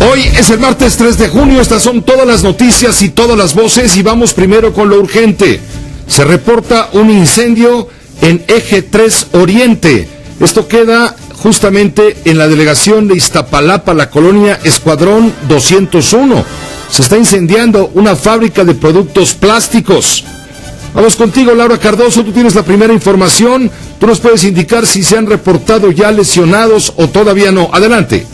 Hoy es el martes 3 de junio, estas son todas las noticias y todas las voces y vamos primero con lo urgente. Se reporta un incendio en Eje 3 Oriente. Esto queda justamente en la delegación de Iztapalapa, la colonia Escuadrón 201. Se está incendiando una fábrica de productos plásticos. Vamos contigo, Laura Cardoso, tú tienes la primera información. Tú nos puedes indicar si se han reportado ya lesionados o todavía no. Adelante.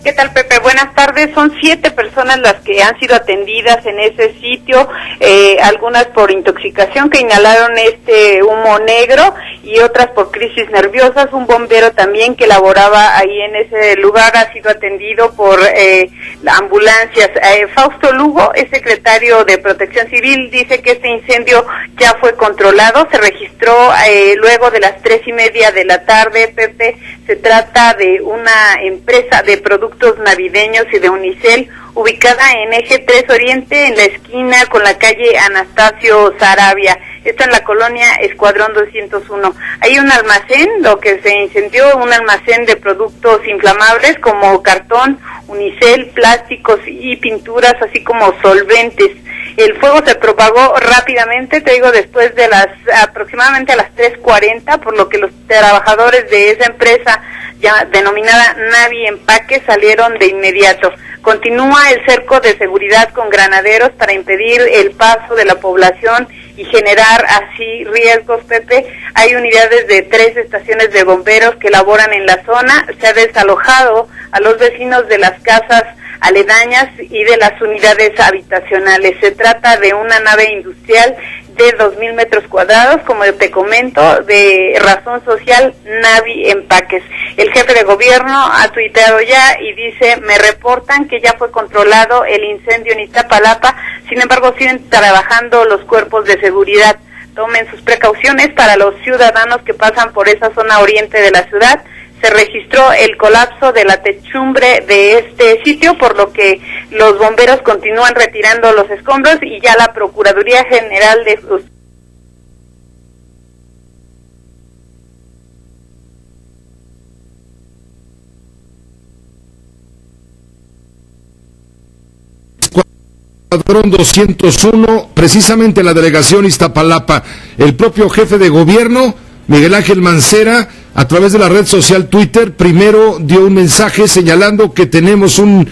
¿Qué tal, Pepe? Buenas tardes. Son 7 personas las que han sido atendidas en ese sitio, algunas por intoxicación que inhalaron este humo negro y otras por crisis nerviosas. Un bombero también que laboraba ahí en ese lugar ha sido atendido por ambulancias. Fausto Lugo, es secretario de Protección Civil, dice que este incendio ya fue controlado. Se registró luego de las 3:30 de la tarde, Pepe. Se trata de una empresa de productos navideños y de Unicel, ubicada en Eje 3 Oriente, en la esquina con la calle Anastasio Sarabia. Esto en la colonia Escuadrón 201. Hay un almacén, lo que se incendió, un almacén de productos inflamables como cartón, Unicel, plásticos y pinturas, así como solventes. El fuego se propagó rápidamente, te digo, después de aproximadamente a las 3:40, por lo que los trabajadores de esa empresa ya denominada Navi Empaque salieron de inmediato. Continúa el cerco de seguridad con granaderos para impedir el paso de la población y generar así riesgos, Pepe. Hay unidades de 3 estaciones de bomberos que laboran en la zona. Se ha desalojado a los vecinos de las casas aledañas y de las unidades habitacionales. Se trata de una nave industrial de 2,000 metros cuadrados, como te comento, de razón social Navi Empaques. El jefe de gobierno ha tuiteado ya y dice: me reportan que ya fue controlado el incendio en Iztapalapa, sin embargo siguen trabajando los cuerpos de seguridad. Tomen sus precauciones para los ciudadanos que pasan por esa zona oriente de la ciudad. Se registró el colapso de la techumbre de este sitio, por lo que los bomberos continúan retirando los escombros y ya la Procuraduría General de Justicia Escuadrón 201, precisamente en la delegación Iztapalapa. El propio jefe de gobierno, Miguel Ángel Mancera, a través de la red social Twitter, primero dio un mensaje señalando que tenemos un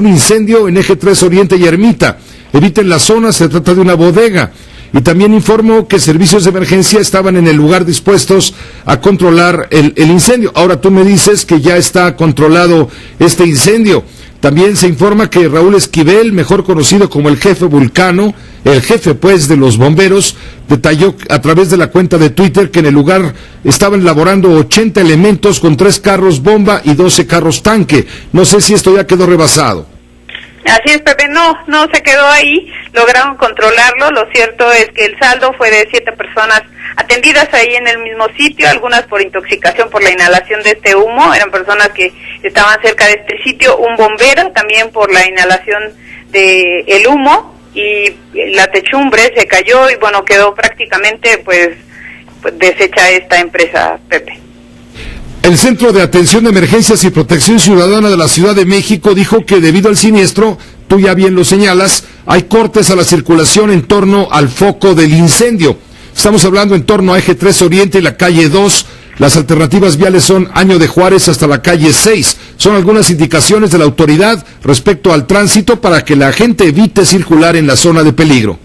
incendio en Eje 3 Oriente y Ermita. Eviten la zona, se trata de una bodega. Y también informó que servicios de emergencia estaban en el lugar dispuestos a controlar el incendio. Ahora tú me dices que ya está controlado este incendio. También se informa que Raúl Esquivel, mejor conocido como el jefe Vulcano, el jefe pues de los bomberos, detalló a través de la cuenta de Twitter que en el lugar estaban laborando 80 elementos con 3 carros bomba y 12 carros tanque. No sé si esto ya quedó rebasado. Así es, Pepe, no se quedó ahí, lograron controlarlo. Lo cierto es que el saldo fue de 7 personas atendidas ahí en el mismo sitio, algunas por intoxicación por la inhalación de este humo, eran personas que estaban cerca de este sitio, un bombero también por la inhalación de el humo, y la techumbre se cayó y bueno, quedó prácticamente pues deshecha esta empresa, Pepe. El Centro de Atención de Emergencias y Protección Ciudadana de la Ciudad de México dijo que debido al siniestro, tú ya bien lo señalas, hay cortes a la circulación en torno al foco del incendio. Estamos hablando en torno a Eje 3 Oriente y la calle 2. Las alternativas viales son Año de Juárez hasta la calle 6. Son algunas indicaciones de la autoridad respecto al tránsito para que la gente evite circular en la zona de peligro.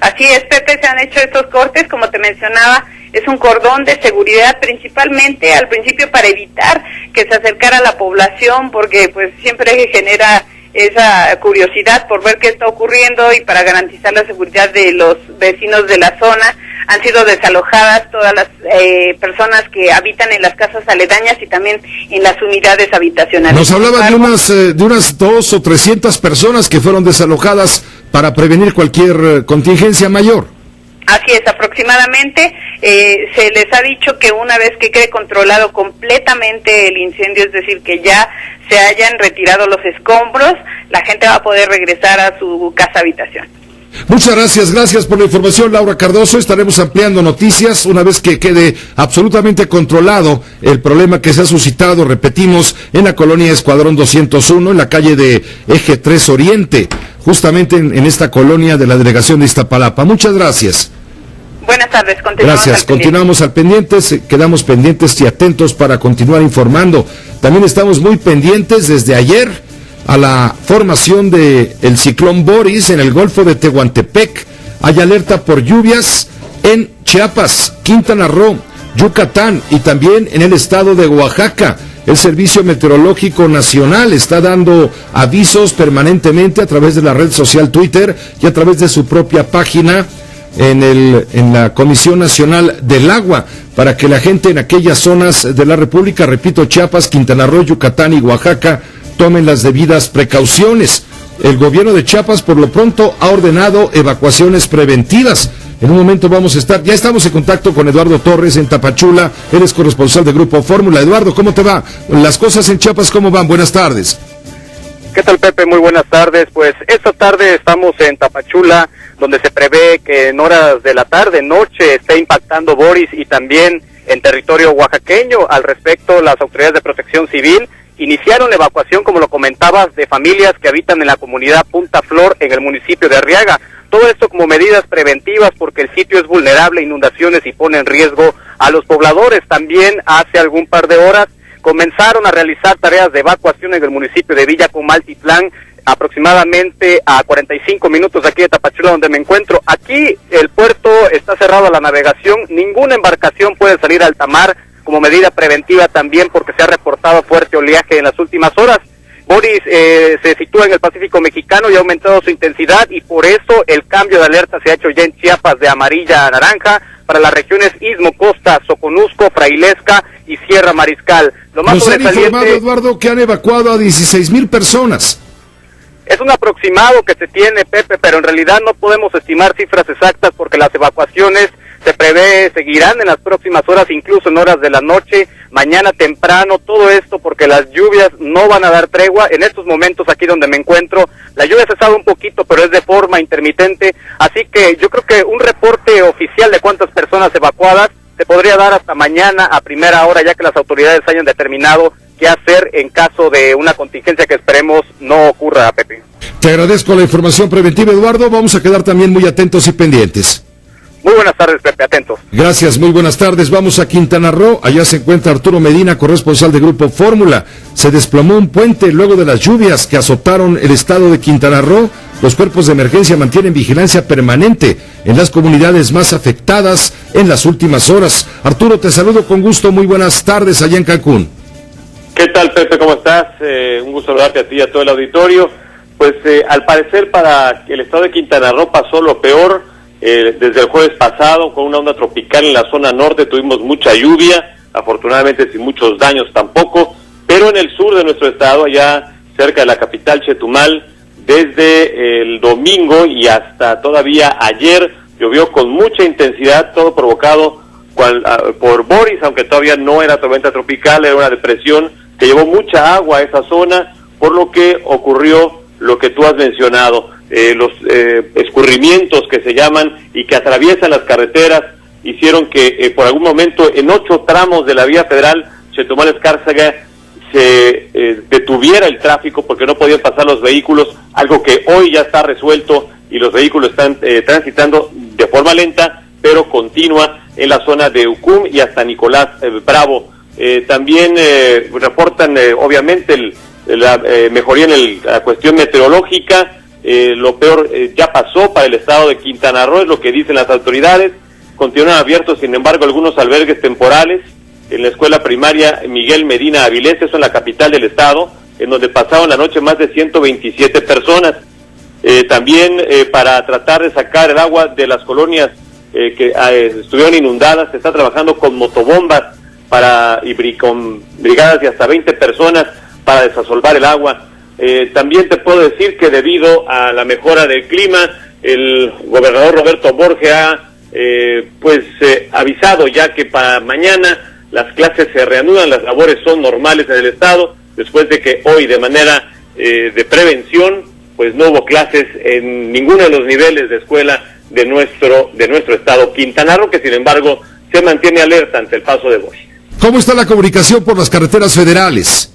Así es, Pepe, se han hecho estos cortes, como te mencionaba, es un cordón de seguridad principalmente al principio para evitar que se acercara a la población, porque pues siempre genera esa curiosidad por ver qué está ocurriendo y para garantizar la seguridad de los vecinos de la zona. Han sido desalojadas todas las personas que habitan en las casas aledañas y también en las unidades habitacionales. Nos hablaba de unas 200 o 300 personas que fueron desalojadas para prevenir cualquier contingencia mayor. Así es, aproximadamente se les ha dicho que una vez que quede controlado completamente el incendio, es decir, que ya se hayan retirado los escombros, la gente va a poder regresar a su casa habitación. Muchas gracias por la información, Laura Cardoso. Estaremos ampliando noticias una vez que quede absolutamente controlado el problema que se ha suscitado, repetimos, en la colonia Escuadrón 201, en la calle de Eje 3 Oriente, justamente en esta colonia de la delegación de Iztapalapa. Muchas gracias. Buenas tardes, continuamos al pendiente, quedamos pendientes y atentos para continuar informando. También estamos muy pendientes desde ayer a la formación de el ciclón Boris en el Golfo de Tehuantepec. Hay alerta por lluvias en Chiapas, Quintana Roo, Yucatán y también en el estado de Oaxaca. El Servicio Meteorológico Nacional está dando avisos permanentemente a través de la red social Twitter y a través de su propia página en la Comisión Nacional del Agua, para que la gente en aquellas zonas de la República, repito, Chiapas, Quintana Roo, Yucatán y Oaxaca, tomen las debidas precauciones. El gobierno de Chiapas, por lo pronto, ha ordenado evacuaciones preventivas. En un momento ya estamos en contacto con Eduardo Torres en Tapachula, él es corresponsal de Grupo Fórmula. Eduardo, ¿cómo te va? Las cosas en Chiapas, ¿cómo van? Buenas tardes. ¿Qué tal, Pepe? Muy buenas tardes. Pues esta tarde estamos en Tapachula, donde se prevé que en horas de la tarde, noche, esté impactando Boris, y también en territorio oaxaqueño. Al respecto, las autoridades de protección civil iniciaron la evacuación, como lo comentabas, de familias que habitan en la comunidad Punta Flor, en el municipio de Arriaga. Todo esto como medidas preventivas, porque el sitio es vulnerable a inundaciones y pone en riesgo a los pobladores. También hace algún par de horas comenzaron a realizar tareas de evacuación en el municipio de Villa Comaltitlán, aproximadamente a 45 minutos de aquí de Tapachula, donde me encuentro. Aquí el puerto está cerrado a la navegación, ninguna embarcación puede salir a alta mar, como medida preventiva también, porque se ha reportado fuerte oleaje en las últimas horas. Boris se sitúa en el Pacífico mexicano y ha aumentado su intensidad, y por eso el cambio de alerta se ha hecho ya en Chiapas de amarilla a naranja para las regiones Istmo, Costa, Soconusco, Frailesca y Sierra Mariscal. Lo más Nos han informado, Eduardo, que han evacuado a 16,000 personas. Es un aproximado que se tiene, Pepe, pero en realidad no podemos estimar cifras exactas, porque las evacuaciones se prevé seguirán en las próximas horas, incluso en horas de la noche, mañana temprano, todo esto porque las lluvias no van a dar tregua. En estos momentos, aquí donde me encuentro, la lluvia ha cesado un poquito, pero es de forma intermitente, así que yo creo que un reporte oficial de cuántas personas evacuadas se podría dar hasta mañana a primera hora, ya que las autoridades hayan determinado qué hacer en caso de una contingencia que esperemos no ocurra, Pepe. Te agradezco la información preventiva, Eduardo. Vamos a quedar también muy atentos y pendientes. Muy buenas tardes, Pepe, atentos. Gracias, muy buenas tardes. Vamos a Quintana Roo. Allá se encuentra Arturo Medina, corresponsal de Grupo Fórmula. Se desplomó un puente luego de las lluvias que azotaron el estado de Quintana Roo. Los cuerpos de emergencia mantienen vigilancia permanente en las comunidades más afectadas en las últimas horas. Arturo, te saludo con gusto. Muy buenas tardes allá en Cancún. ¿Qué tal, Pepe? ¿Cómo estás? Un gusto saludarte a ti y a todo el auditorio. Pues al parecer para el estado de Quintana Roo pasó lo peor. Desde el jueves pasado, con una onda tropical en la zona norte, tuvimos mucha lluvia, afortunadamente sin muchos daños tampoco, pero en el sur de nuestro estado, allá cerca de la capital Chetumal, desde el domingo y hasta todavía ayer, llovió con mucha intensidad, todo provocado por Boris, aunque todavía no era tormenta tropical, era una depresión que llevó mucha agua a esa zona, por lo que ocurrió lo que tú has mencionado. Los escurrimientos que se llaman y que atraviesan las carreteras hicieron que por algún momento en 8 tramos de la vía federal Chetumal-Escárcega se detuviera el tráfico porque no podían pasar los vehículos, algo que hoy ya está resuelto y los vehículos están transitando de forma lenta pero continua en la zona de Ucum y hasta Nicolás Bravo. También reportan obviamente la mejoría en la cuestión meteorológica. Lo peor ya pasó para el estado de Quintana Roo, es lo que dicen las autoridades. Continúan abiertos, sin embargo, algunos albergues temporales en la escuela primaria Miguel Medina Avilés, eso en la capital del estado, en donde pasaron la noche más de 127 personas. También para tratar de sacar el agua de las colonias que estuvieron inundadas, se está trabajando con motobombas con brigadas de hasta 20 personas para desasolvar el agua. También te puedo decir que debido a la mejora del clima, el gobernador Roberto Borge ha avisado ya que para mañana las clases se reanudan, las labores son normales en el estado, después de que hoy de manera de prevención pues no hubo clases en ninguno de los niveles de escuela de nuestro estado Quintana Roo, que sin embargo se mantiene alerta ante el paso de Boris. ¿Cómo está la comunicación por las carreteras federales?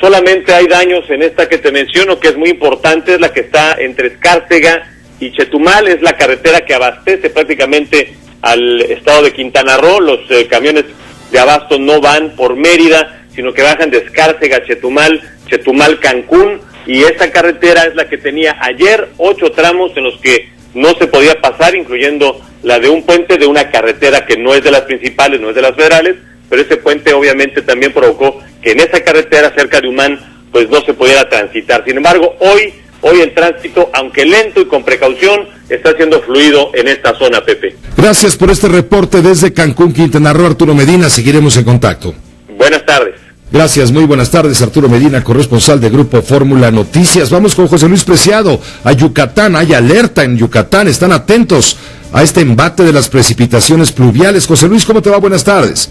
Solamente hay daños en esta que te menciono, que es muy importante, es la que está entre Escárcega y Chetumal, es la carretera que abastece prácticamente al estado de Quintana Roo. Los camiones de abasto no van por Mérida, sino que bajan de Escárcega a Chetumal, Cancún, y esta carretera es la que tenía ayer 8 tramos en los que no se podía pasar, incluyendo la de un puente de una carretera que no es de las principales, no es de las federales, pero ese puente obviamente también provocó que en esa carretera cerca de Humán pues no se pudiera transitar. Sin embargo, hoy el tránsito, aunque lento y con precaución, está siendo fluido en esta zona, Pepe. Gracias por este reporte desde Cancún, Quintana Roo, Arturo Medina. Seguiremos en contacto. Buenas tardes. Gracias, muy buenas tardes, Arturo Medina, corresponsal de Grupo Fórmula Noticias. Vamos con José Luis Preciado a Yucatán. Hay alerta en Yucatán, están atentos a este embate de las precipitaciones pluviales. José Luis, ¿cómo te va? Buenas tardes.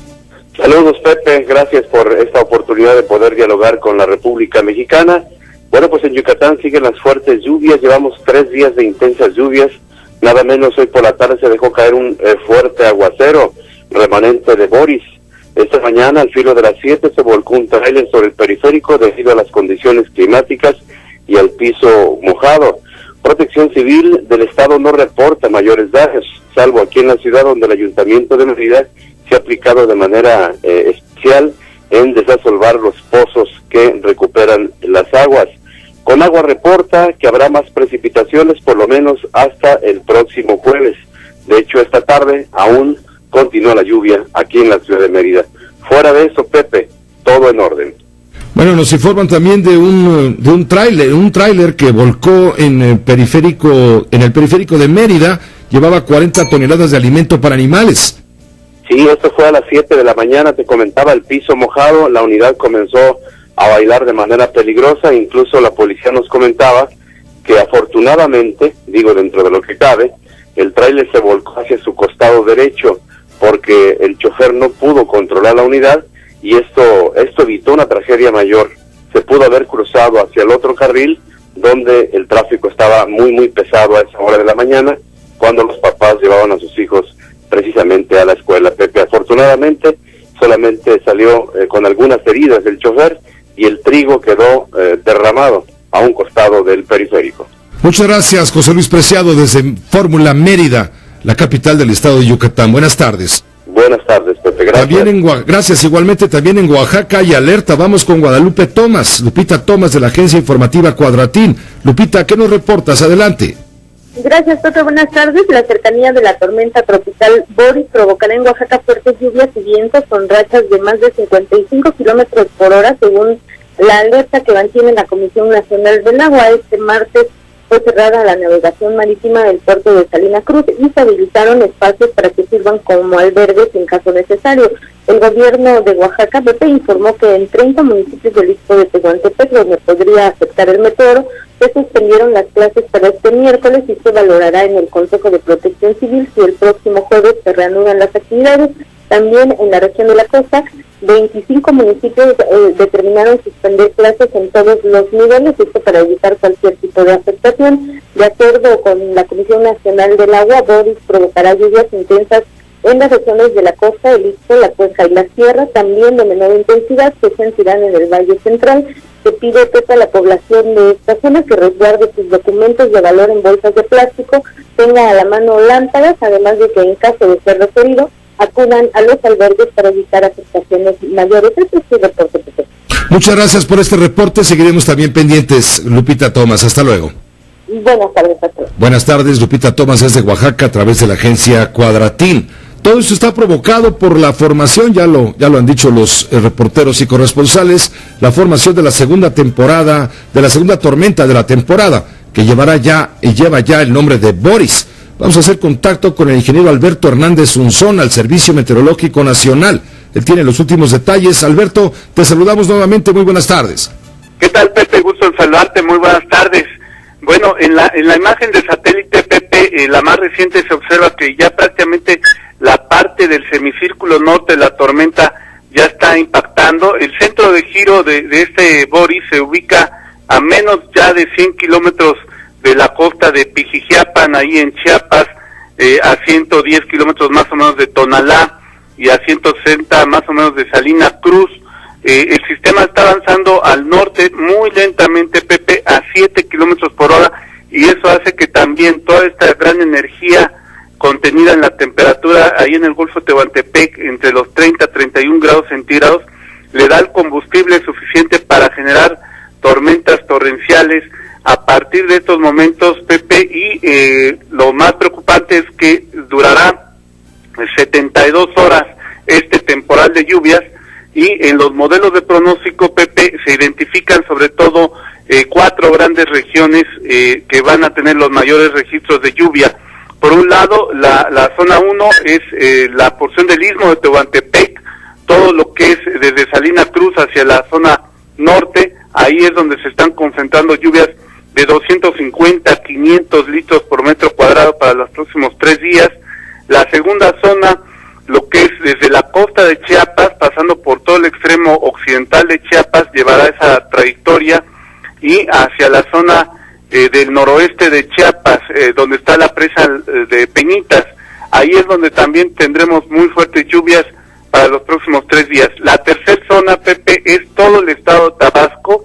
Saludos, Pepe, gracias por esta oportunidad de poder dialogar con la República Mexicana. Bueno, pues en Yucatán siguen las fuertes lluvias, llevamos 3 días de intensas lluvias, nada menos hoy por la tarde se dejó caer un fuerte aguacero, remanente de Boris. Esta mañana, al filo de las 7, se volcó un tráiler sobre el periférico debido a las condiciones climáticas y al piso mojado. Protección Civil del Estado no reporta mayores daños, salvo aquí en la ciudad donde el Ayuntamiento de Mérida se ha aplicado de manera especial en desasolvar los pozos que recuperan las aguas. Conagua reporta que habrá más precipitaciones por lo menos hasta el próximo jueves. De hecho, esta tarde aún continúa la lluvia aquí en la ciudad de Mérida. Fuera de eso, Pepe, todo en orden. Bueno, nos informan también de un tráiler que volcó en el periférico de Mérida, llevaba 40 toneladas de alimento para animales. Sí, esto fue a las 7 de la mañana, te comentaba, el piso mojado, la unidad comenzó a bailar de manera peligrosa, incluso la policía nos comentaba que afortunadamente, digo dentro de lo que cabe, el tráiler se volcó hacia su costado derecho porque el chofer no pudo controlar la unidad y esto evitó una tragedia mayor. Se pudo haber cruzado hacia el otro carril donde el tráfico estaba muy pesado a esa hora de la mañana, cuando los papás llevaban a sus hijos precisamente a la escuela. Pepe, afortunadamente solamente salió con algunas heridas el chofer y el trigo quedó derramado a un costado del periférico. Muchas gracias, José Luis Preciado, desde Fórmula Mérida, la capital del estado de Yucatán. Buenas tardes. Buenas tardes, Pepe, gracias. Gracias, igualmente también en Oaxaca hay alerta. Vamos con Guadalupe Tomás, Lupita Tomás de la agencia informativa Cuadratín. Lupita, ¿qué nos reportas? Adelante. Gracias, Pepe. Buenas tardes. La cercanía de la tormenta tropical Boris provocará en Oaxaca fuertes lluvias y vientos con rachas de más de 55 kilómetros por hora, según la alerta que mantiene la Comisión Nacional del Agua. Este martes fue cerrada la navegación marítima del puerto de Salina Cruz y se habilitaron espacios para que sirvan como albergues en caso necesario. El gobierno de Oaxaca, Pepe, informó que en 30 municipios del istmo de Tehuantepec, donde podría afectar el meteoro, se suspendieron las clases para este miércoles y se valorará en el Consejo de Protección Civil si el próximo jueves se reanudan las actividades. También en la región de la costa, 25 municipios determinaron suspender clases en todos los niveles, esto para evitar cualquier tipo de afectación. De acuerdo con la Comisión Nacional del Agua, Boris provocará lluvias intensas en las regiones de la costa, el istmo, la cuenca y la sierra, también de menor intensidad, que se sentirán en el Valle Central. Se pide a la población de esta zona que resguarde sus documentos de valor en bolsas de plástico, tenga a la mano lámparas, además de que en caso de ser requerido, acudan a los albergues para evitar afectaciones mayores. Este es el reporte. Muchas gracias por este reporte. Seguiremos también pendientes, Lupita Tomás. Hasta luego. Buenas tardes a todos. Buenas tardes, Lupita Tomás desde Oaxaca a través de la agencia Cuadratín. Todo esto está provocado por la formación, ya lo han dicho los reporteros y corresponsales, la formación de la segunda temporada, de la segunda tormenta de la temporada, que lleva ya el nombre de Boris. Vamos a hacer contacto con el ingeniero Alberto Hernández Unzón, al Servicio Meteorológico Nacional. Él tiene los últimos detalles. Alberto, te saludamos nuevamente. Muy buenas tardes. ¿Qué tal, Pepe? Gusto en saludarte. Muy buenas tardes. Bueno, en la imagen de satélite, Pepe, la más reciente, se observa que ya prácticamente la parte del semicírculo norte de la tormenta ya está impactando. El centro de giro de este Boris se ubica a menos ya de 100 kilómetros de la costa de Pijijiapan, ahí en Chiapas, a 110 kilómetros más o menos de Tonalá y a 160 más o menos de Salina Cruz. El sistema está avanzando al norte muy lentamente, Pepe, a 7 kilómetros por hora, y eso hace que también toda esta gran energía contenida en la temperatura ahí en el Golfo de Tehuantepec, entre los 30 y 31 grados centígrados, le da el combustible suficiente para generar tormentas torrenciales a partir de estos momentos, Pepe, y lo más preocupante es que durará 72 horas este temporal de lluvias, y en los modelos de pronóstico, Pepe, se identifican sobre todo 4 grandes regiones que van a tener los mayores registros de lluvia. Por un lado, la zona 1 es la porción del Istmo de Tehuantepec, todo lo que es desde Salina Cruz hacia la zona norte, ahí es donde se están concentrando lluvias de 250 a 500 litros por metro cuadrado para los próximos 3 días. La segunda zona, lo que es desde la costa de Chiapas, pasando por todo el extremo occidental de Chiapas, llevará esa trayectoria, y hacia la zona del noroeste de Chiapas, donde está la presa de Peñitas, ahí es donde también tendremos muy fuertes lluvias para los próximos 3 días. La tercera zona, Pepe, es todo el estado de Tabasco,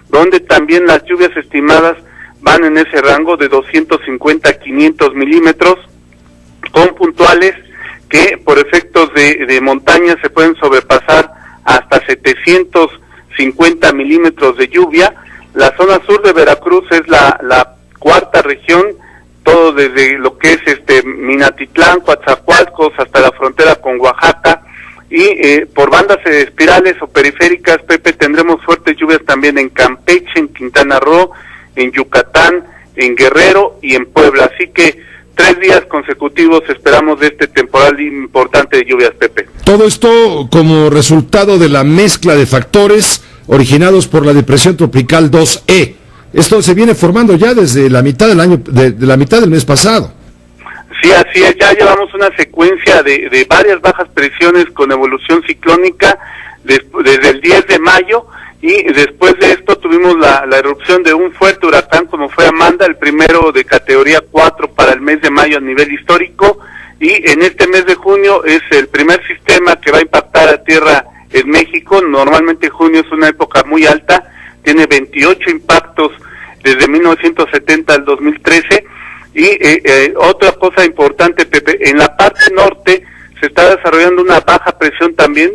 donde también las lluvias estimadas van en ese rango de 250 a 500 milímetros, con puntuales que por efectos de montaña se pueden sobrepasar hasta 750 milímetros de lluvia. La zona sur de Veracruz es la cuarta región, todo desde lo que es Minatitlán, Coatzacoalcos, hasta la frontera con Oaxaca, y por bandas espirales o periféricas, Pepe, tendremos fuertes lluvias también en Campeche, en Quintana Roo, en Yucatán, en Guerrero y en Puebla. Así que 3 días consecutivos esperamos de este temporal importante de lluvias, Pepe. Todo esto como resultado de la mezcla de factores originados por la depresión tropical 2E. Esto se viene formando ya desde la mitad del año, de la mitad del mes pasado. Sí, así es, ya llevamos una secuencia de varias bajas presiones con evolución ciclónica desde el 10 de mayo, y después de esto tuvimos la erupción de un fuerte huracán como fue Amanda, el primero de categoría 4 para el mes de mayo a nivel histórico, y en este mes de junio es el primer sistema que va a impactar a tierra en México. Normalmente junio es una época muy alta, tiene 28 impactos desde 1970 al 2013, y otra cosa importante, Pepe, en la parte norte se está desarrollando una baja presión también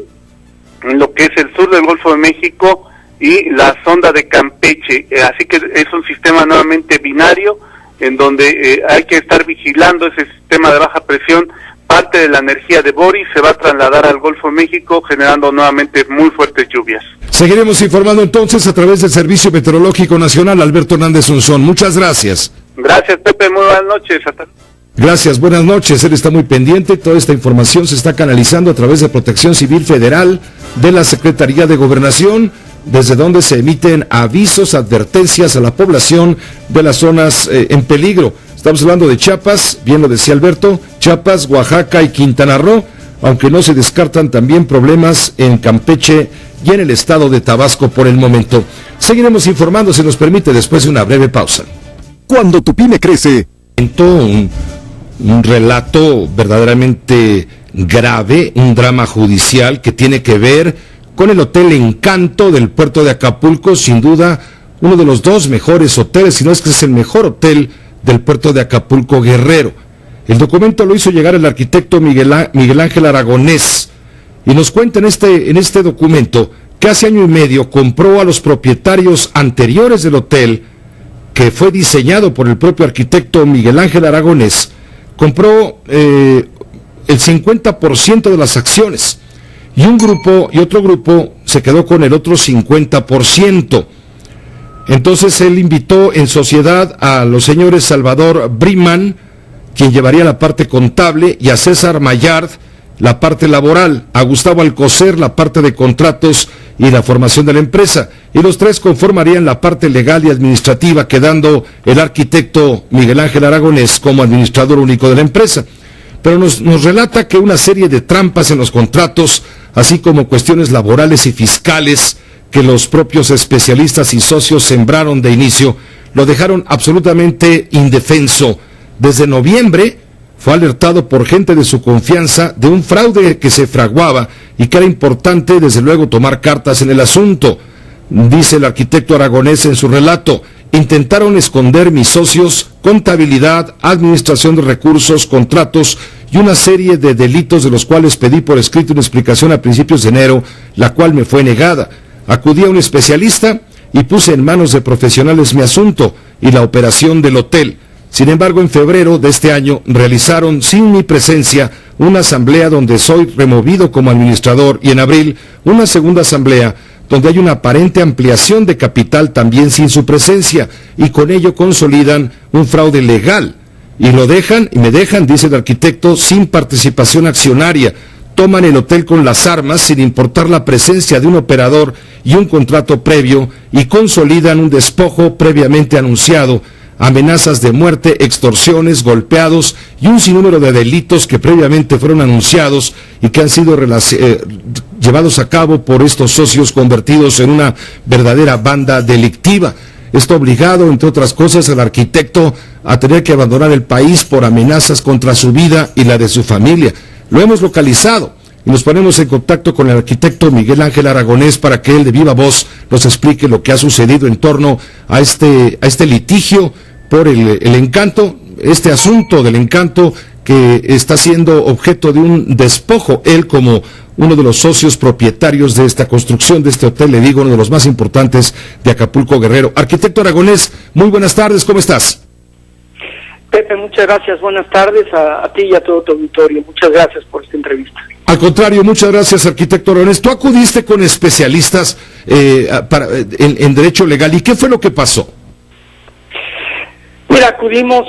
en lo que es el sur del Golfo de México y la sonda de Campeche, así que es un sistema nuevamente binario en donde hay que estar vigilando ese sistema de baja presión. Parte de la energía de Boris se va a trasladar al Golfo de México, generando nuevamente muy fuertes lluvias. Seguiremos informando entonces a través del Servicio Meteorológico Nacional. Alberto Hernández Unzón, muchas gracias. Gracias, Pepe, muy buenas noches. Gracias, buenas noches. Él está muy pendiente. Toda esta información se está canalizando a través de Protección Civil Federal, de la Secretaría de Gobernación, desde donde se emiten avisos, advertencias a la población de las zonas en peligro. Estamos hablando de Chiapas, bien lo decía Alberto, Chiapas, Oaxaca y Quintana Roo, aunque no se descartan también problemas en Campeche y en el estado de Tabasco por el momento. Seguiremos informando, si nos permite, después de una breve pausa. Cuando tu pyme crece, Un relato verdaderamente grave, un drama judicial que tiene que ver con el Hotel Encanto del puerto de Acapulco, sin duda uno de los 2 mejores hoteles, si no es que es el mejor hotel del puerto de Acapulco, Guerrero. El documento lo hizo llegar el arquitecto Miguel Ángel Aragonés, y nos cuenta en este documento que hace 1 año y medio compró a los propietarios anteriores del hotel, que fue diseñado por el propio arquitecto Miguel Ángel Aragonés, compró el 50% de las acciones, y otro grupo se quedó con el otro 50%. Entonces él invitó en sociedad a los señores Salvador Briman, quien llevaría la parte contable, y a César Mayard la parte laboral, a Gustavo Alcocer la parte de contratos y la formación de la empresa, y los 3 conformarían la parte legal y administrativa, quedando el arquitecto Miguel Ángel Aragonés como administrador único de la empresa. Pero nos relata que una serie de trampas en los contratos, así como cuestiones laborales y fiscales que los propios especialistas y socios sembraron de inicio lo dejaron absolutamente indefenso. Desde noviembre fue alertado por gente de su confianza de un fraude que se fraguaba y que era importante, desde luego, tomar cartas en el asunto. Dice el arquitecto aragonés en su relato: intentaron esconder mis socios contabilidad, administración de recursos, contratos y una serie de delitos de los cuales pedí por escrito una explicación a principios de enero, la cual me fue negada. Acudí a un especialista y puse en manos de profesionales mi asunto y la operación del hotel. Sin embargo, en febrero de este año realizaron, sin mi presencia, una asamblea donde soy removido como administrador, y en abril una segunda asamblea donde hay una aparente ampliación de capital también sin su presencia, y con ello consolidan un fraude legal. Y lo dejan, y me dejan, dice el arquitecto, sin participación accionaria. Toman el hotel con las armas sin importar la presencia de un operador y un contrato previo, y consolidan un despojo previamente anunciado, amenazas de muerte, extorsiones, golpeados y un sinnúmero de delitos que previamente fueron anunciados y que han sido llevados a cabo por estos socios convertidos en una verdadera banda delictiva. Esto ha obligado, entre otras cosas, al arquitecto a tener que abandonar el país por amenazas contra su vida y la de su familia. Lo hemos localizado y nos ponemos en contacto con el arquitecto Miguel Ángel Aragonés para que él de viva voz nos explique lo que ha sucedido en torno a este litigio por el encanto, este asunto del encanto que está siendo objeto de un despojo. Él, como uno de los socios propietarios de esta construcción, de este hotel, le digo, uno de los más importantes de Acapulco, Guerrero. Arquitecto Aragonés, muy buenas tardes, ¿cómo estás? Pepe, muchas gracias, buenas tardes a ti y a todo tu auditorio. Muchas gracias por esta entrevista. Al contrario, muchas gracias, arquitecto Aragonés. Tú acudiste con especialistas en derecho legal, ¿y qué fue lo que pasó? Mira, acudimos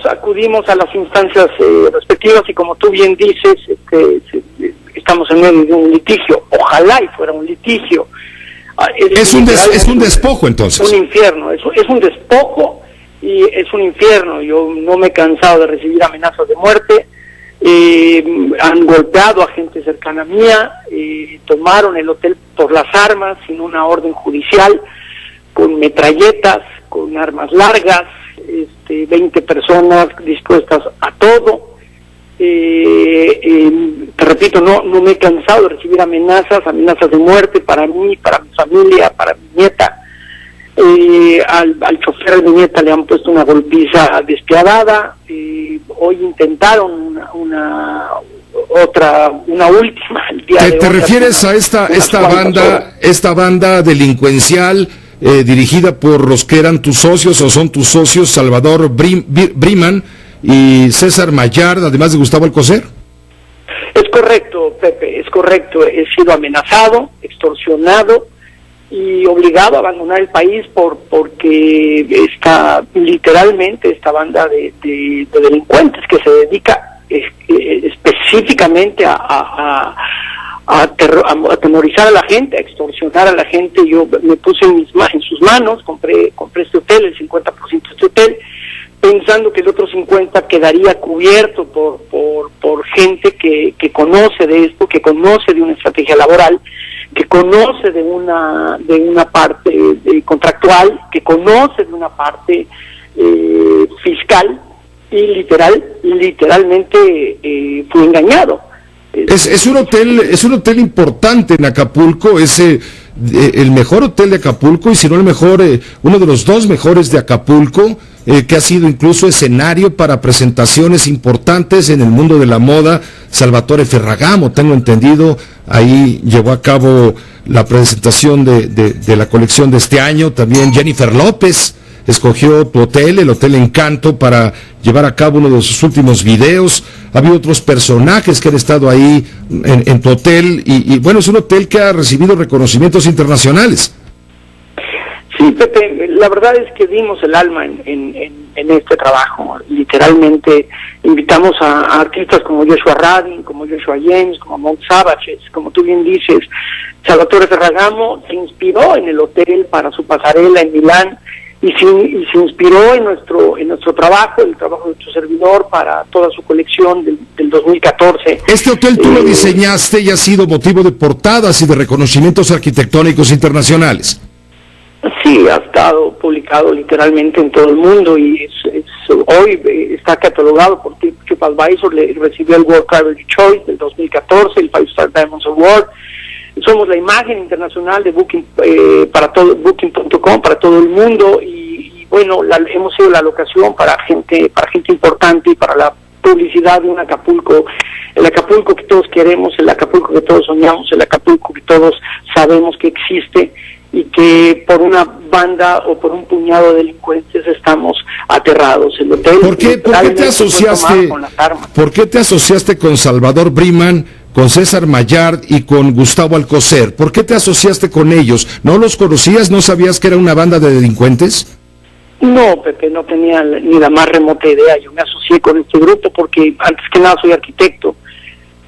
a las instancias respectivas y, como tú bien dices, estamos en medio de un litigio. Ojalá y fuera un litigio. Es un despojo, entonces. Un infierno, es un despojo y es un infierno. Yo no me he cansado de recibir amenazas de muerte. Han golpeado a gente cercana mía, tomaron el hotel por las armas sin una orden judicial, con metralletas, con armas largas, 20 personas dispuestas a todo. Te repito, no me he cansado de recibir amenazas de muerte para mí, para mi familia, para mi nieta. Al chofer de mi nieta le han puesto una golpiza despiadada. Hoy intentaron una última el día de hoy. ¿Te refieres a esta banda delincuencial dirigida por los que eran tus socios o son tus socios, Salvador Briman y César Mayard, además de Gustavo Alcocer? Es correcto, Pepe, es correcto. He sido amenazado, extorsionado y obligado a abandonar el país porque literalmente esta banda de delincuentes que se dedica específicamente a atemorizar a la gente, a extorsionar a la gente. Yo me puse en sus manos, compré este hotel, el 50% de este hotel, pensando que el otro 50% quedaría cubierto por gente que conoce de esto, que conoce de una estrategia laboral, que conoce de una parte contractual, que conoce de una parte fiscal, y literalmente fui engañado. Es un hotel importante en Acapulco, es el mejor hotel de Acapulco, y si no el mejor, uno de los dos mejores de Acapulco, que ha sido incluso escenario para presentaciones importantes en el mundo de la moda. Salvatore Ferragamo, tengo entendido, ahí llevó a cabo la presentación de la colección de este año. También Jennifer López escogió tu hotel, el Hotel Encanto, para llevar a cabo uno de sus últimos videos. Ha habido otros personajes que han estado ahí en tu hotel, y bueno, es un hotel que ha recibido reconocimientos internacionales. Sí, Pepe, la verdad es que dimos el alma en este trabajo. Literalmente invitamos a artistas como Joshua Radin, como Joshua James, como Mount Savage, como tú bien dices. Salvatore Ferragamo se inspiró en el hotel para su pasarela en Milán, y se inspiró en nuestro trabajo, el trabajo de nuestro servidor, para toda su colección del 2014. Este hotel tú lo diseñaste y ha sido motivo de portadas y de reconocimientos arquitectónicos internacionales. Sí, ha estado publicado literalmente en todo el mundo y hoy está catalogado por TripAdvisor, recibió el World Travel Choice del 2014, el 5-Star Diamonds Award. Somos la imagen internacional de Booking para todo Booking.com para todo el mundo y bueno, hemos sido la locación para gente importante y para la publicidad de un Acapulco, el Acapulco que todos queremos, el Acapulco que todos soñamos, el Acapulco que todos sabemos que existe y que por una banda o por un puñado de delincuentes estamos aterrados. El hotel, ¿Por qué te asociaste con Salvador Briman, con César Mayard y con Gustavo Alcocer? ¿Por qué te asociaste con ellos? ¿No los conocías? ¿No sabías que era una banda de delincuentes? No, Pepe, no tenía ni la más remota idea. Yo me asocié con este grupo porque antes que nada soy arquitecto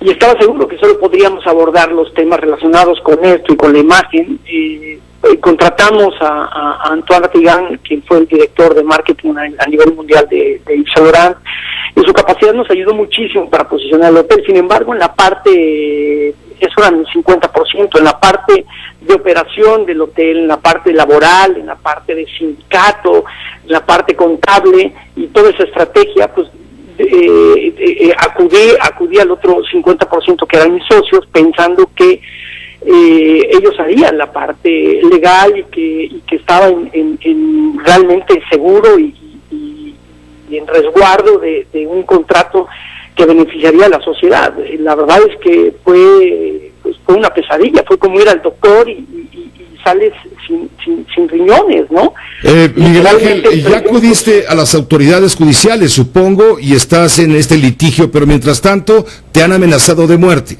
y estaba seguro que solo podríamos abordar los temas relacionados con esto y con la imagen. Contratamos a Antoine Tigán, quien fue el director de marketing a nivel mundial de Yves Saint Laurent, y su capacidad nos ayudó muchísimo para posicionar el hotel. Sin embargo, en la parte, eso era el 50%, en la parte de operación del hotel, en la parte laboral, en la parte de sindicato, en la parte contable y toda esa estrategia, pues acudí al otro 50% que eran mis socios, pensando que ellos harían la parte legal y que estaba en realmente seguro y en resguardo de un contrato que beneficiaría a la sociedad. La verdad es que fue una pesadilla, fue como ir al doctor y sales sin riñones, ¿no? Miguel Ángel, ya acudiste a las autoridades judiciales, supongo, y estás en este litigio, pero mientras tanto te han amenazado de muerte.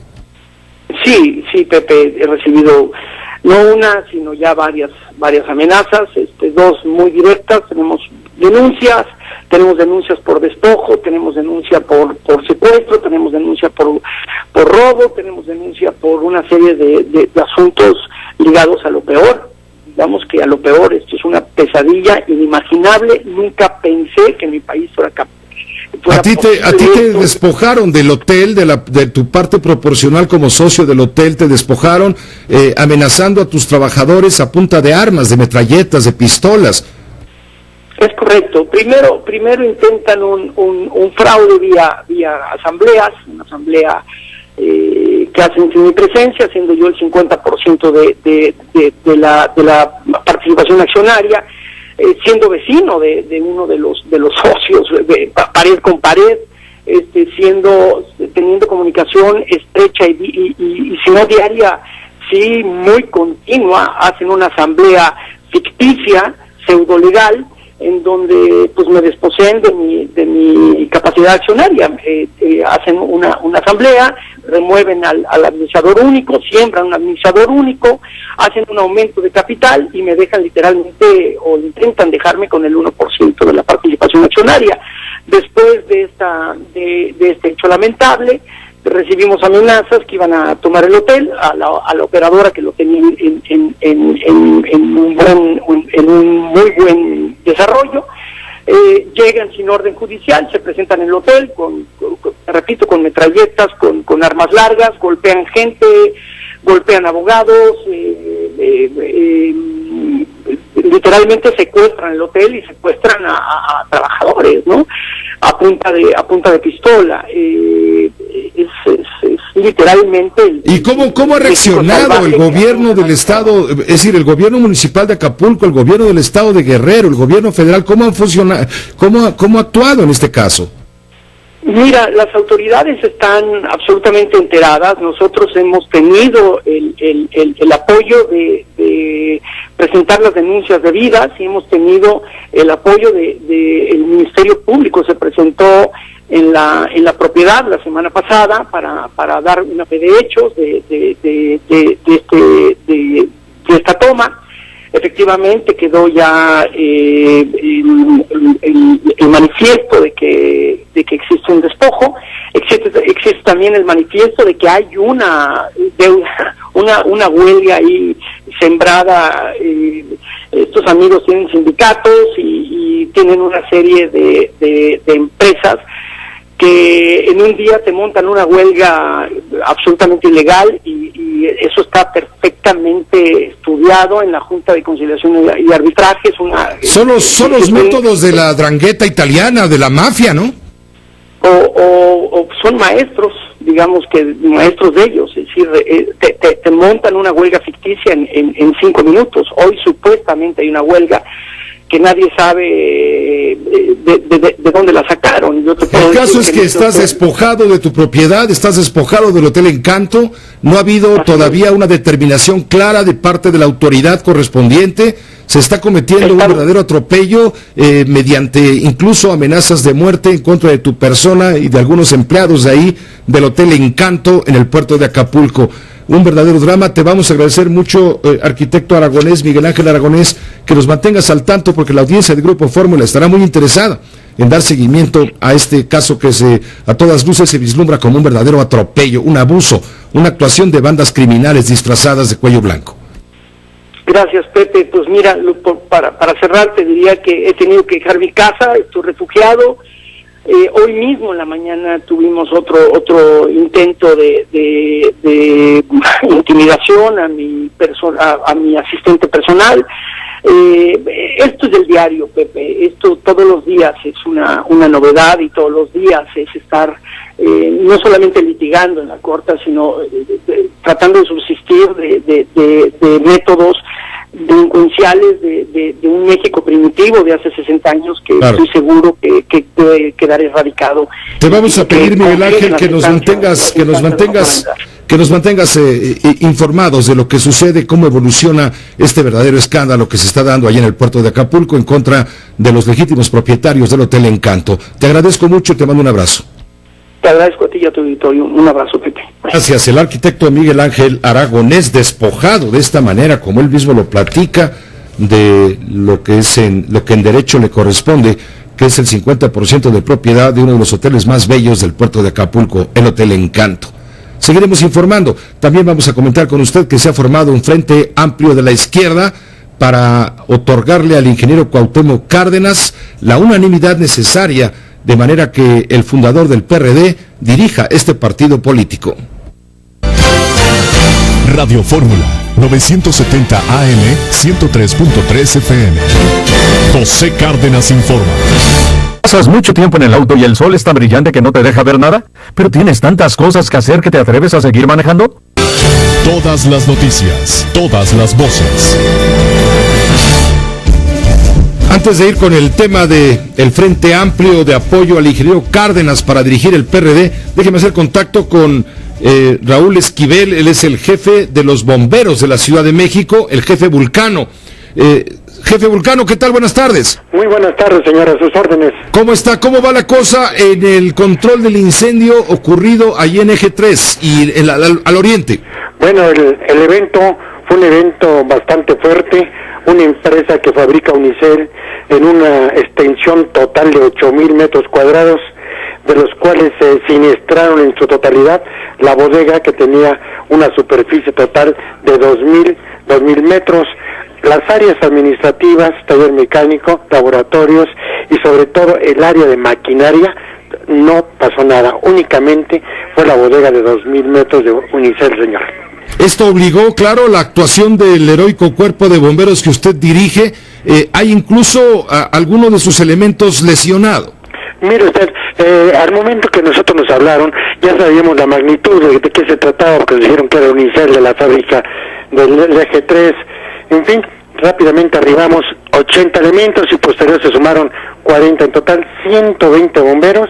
Sí, Pepe, he recibido no una, sino ya varias amenazas, dos muy directas. Tenemos denuncias por despojo, tenemos denuncia por secuestro, tenemos denuncia por robo, tenemos denuncia por una serie de asuntos ligados a lo peor. Digamos que a lo peor, esto es una pesadilla inimaginable. Nunca pensé que en mi país fuera capaz. A ti te despojaron del hotel, de tu parte proporcional como socio del hotel, te despojaron amenazando a tus trabajadores a punta de armas, de metralletas, de pistolas. Es correcto. Primero intentan un fraude vía asambleas, una asamblea que hacen sin mi presencia, siendo yo el 50% de la participación accionaria. Siendo vecino de uno de los socios, pared con pared, teniendo comunicación estrecha y si no diaria, sí muy continua. Hacen una asamblea ficticia, pseudo legal, en donde pues me desposeen de mi capacidad accionaria. Hacen una asamblea, remueven al administrador único, siembran un administrador único, hacen un aumento de capital y me dejan literalmente, o intentan dejarme con el 1% de la participación accionaria. Después de este hecho lamentable, recibimos amenazas que iban a tomar el hotel, a la operadora que lo tenía en un muy buen desarrollo. Llegan sin orden judicial, se presentan en el hotel con metralletas, con armas largas, golpean gente, golpean abogados, literalmente secuestran el hotel y secuestran a trabajadores, ¿no? A punta de pistola. Es literalmente ¿Y cómo ha reaccionado el gobierno del estado, es decir, el gobierno municipal de Acapulco, el gobierno del estado de Guerrero, el gobierno federal, cómo han funcionado, cómo ha actuado en este caso? Mira, las autoridades están absolutamente enteradas. Nosotros hemos tenido el apoyo de presentar las denuncias debidas y hemos tenido el apoyo el Ministerio Público. Se presentó en la propiedad la semana pasada para dar una fe de hechos de esta toma. Efectivamente quedó ya el manifiesto de que existe un despojo. Existe también el manifiesto de que hay una huelga ahí sembrada. Estos amigos tienen sindicatos y tienen una serie de empresas que en un día te montan una huelga absolutamente ilegal y eso está perfectamente estudiado en la Junta de Conciliación y Arbitraje. Son los métodos de la 'ndrangheta italiana, de la mafia, ¿no? O son maestros, digamos que maestros de ellos, es decir, te montan una huelga ficticia en 5 minutos. Hoy supuestamente hay una huelga que nadie sabe de dónde la sacaron. El caso es que estás despojado de tu propiedad, estás despojado del Hotel Encanto, no ha habido todavía una determinación clara de parte de la autoridad correspondiente, se está cometiendo un verdadero atropello mediante incluso amenazas de muerte en contra de tu persona y de algunos empleados de ahí del Hotel Encanto en el puerto de Acapulco. Un verdadero drama. Te vamos a agradecer mucho, arquitecto aragonés, Miguel Ángel Aragonés, que nos mantengas al tanto, porque la audiencia del Grupo Fórmula estará muy interesada en dar seguimiento a este caso que a todas luces se vislumbra como un verdadero atropello, un abuso, una actuación de bandas criminales disfrazadas de cuello blanco. Gracias, Pepe. Pues mira, para cerrar te diría que he tenido que dejar mi casa, estoy refugiado. Hoy mismo en la mañana tuvimos otro intento de intimidación a mi asistente personal. Esto es del diario, Pepe. Esto todos los días es una novedad y todos los días es estar no solamente litigando en la corte, sino tratando de subsistir de métodos delincuenciales de un México primitivo de hace 60 años que estoy seguro que puede quedar erradicado. Te vamos a pedir, Miguel Ángel, que nos mantengas informados de lo que sucede, cómo evoluciona este verdadero escándalo que se está dando allá en el puerto de Acapulco en contra de los legítimos propietarios del Hotel Encanto. Te agradezco mucho y te mando un abrazo. Te agradezco a ti y a tu auditorio. Un abrazo, Pepe. Gracias. El arquitecto Miguel Ángel Aragonés, despojado de esta manera, como él mismo lo platica, de lo que en derecho le corresponde, que es el 50% de propiedad de uno de los hoteles más bellos del puerto de Acapulco, el Hotel Encanto. Seguiremos informando. También vamos a comentar con usted que se ha formado un frente amplio de la izquierda para otorgarle al ingeniero Cuauhtémoc Cárdenas la unanimidad necesaria, de manera que el fundador del PRD dirija este partido político. Radio Fórmula, 970 AM, 103.3 FM. José Cárdenas informa. ¿Pasas mucho tiempo en el auto y el sol es tan brillante que no te deja ver nada? ¿Pero tienes tantas cosas que hacer que te atreves a seguir manejando? Todas las noticias, todas las voces. Antes de ir con el tema del Frente Amplio de apoyo al ingeniero Cárdenas para dirigir el PRD, déjeme hacer contacto con Raúl Esquivel. Él es el jefe de los bomberos de la Ciudad de México, el jefe Vulcano. Jefe Vulcano, ¿qué tal? Buenas tardes. Muy buenas tardes, señora, a sus órdenes. ¿Cómo está? ¿Cómo va la cosa en el control del incendio ocurrido allí en Eje 3 y al oriente? Bueno, el evento fue un evento bastante fuerte. Una empresa que fabrica unicel en una extensión total de 8,000 metros cuadrados, de los cuales se siniestraron en su totalidad la bodega, que tenía una superficie total de 2,000 metros, las áreas administrativas, taller mecánico, laboratorios y sobre todo el área de maquinaria. No pasó nada, únicamente fue la bodega de 2,000 metros de unicel, señor. Esto obligó, claro, la actuación del heroico cuerpo de bomberos que usted dirige. Hay incluso algunos de sus elementos lesionados. Mire usted, al momento que nosotros nos hablaron, ya sabíamos la magnitud de qué se trataba, porque nos dijeron que era unicel de la fábrica del Eje 3. En fin, rápidamente arribamos 80 elementos y posterior se sumaron 40, en total 120 bomberos.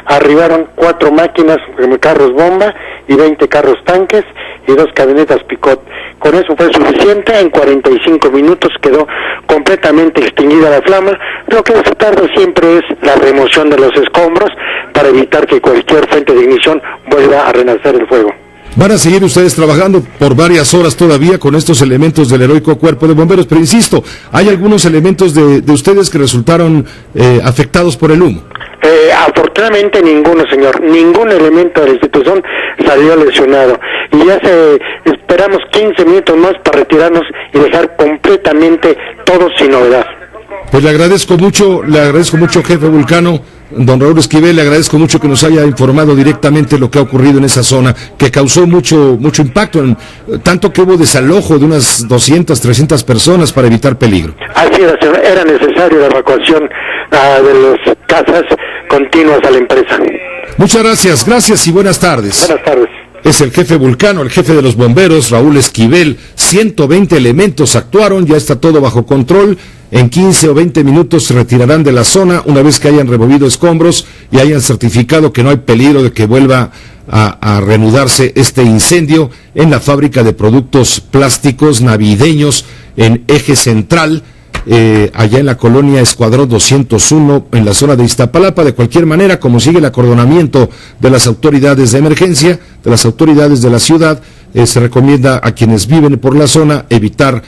Arribaron 4 máquinas, carros bomba y 20 carros tanques y 2 camionetas Picot. Con eso fue suficiente. En 45 minutos quedó completamente extinguida la flama. Lo que se tarda siempre es la remoción de los escombros para evitar que cualquier fuente de ignición vuelva a renacer el fuego. Van a seguir ustedes trabajando por varias horas todavía con estos elementos del heroico cuerpo de bomberos, pero insisto, hay algunos elementos de ustedes que resultaron afectados por el humo. Afortunadamente ninguno, señor, ningún elemento de la institución salió lesionado, y ya esperamos 15 minutos más para retirarnos y dejar completamente todo sin novedad. Pues le agradezco mucho, jefe Vulcano, Don Raúl Esquivel, le agradezco mucho que nos haya informado directamente lo que ha ocurrido en esa zona, que causó mucho impacto, tanto que hubo desalojo de unas 200, 300 personas para evitar peligro. Así era necesario la evacuación de las casas continuas a la empresa. Muchas gracias y buenas tardes. Buenas tardes. Es el jefe Vulcano, el jefe de los bomberos, Raúl Esquivel. 120 elementos actuaron, ya está todo bajo control. En 15 o 20 minutos se retirarán de la zona una vez que hayan removido escombros y hayan certificado que no hay peligro de que vuelva a reanudarse este incendio en la fábrica de productos plásticos navideños en Eje Central, allá en la colonia Escuadrón 201, en la zona de Iztapalapa. De cualquier manera, como sigue el acordonamiento de las autoridades de emergencia, de las autoridades de la ciudad, se recomienda a quienes viven por la zona evitar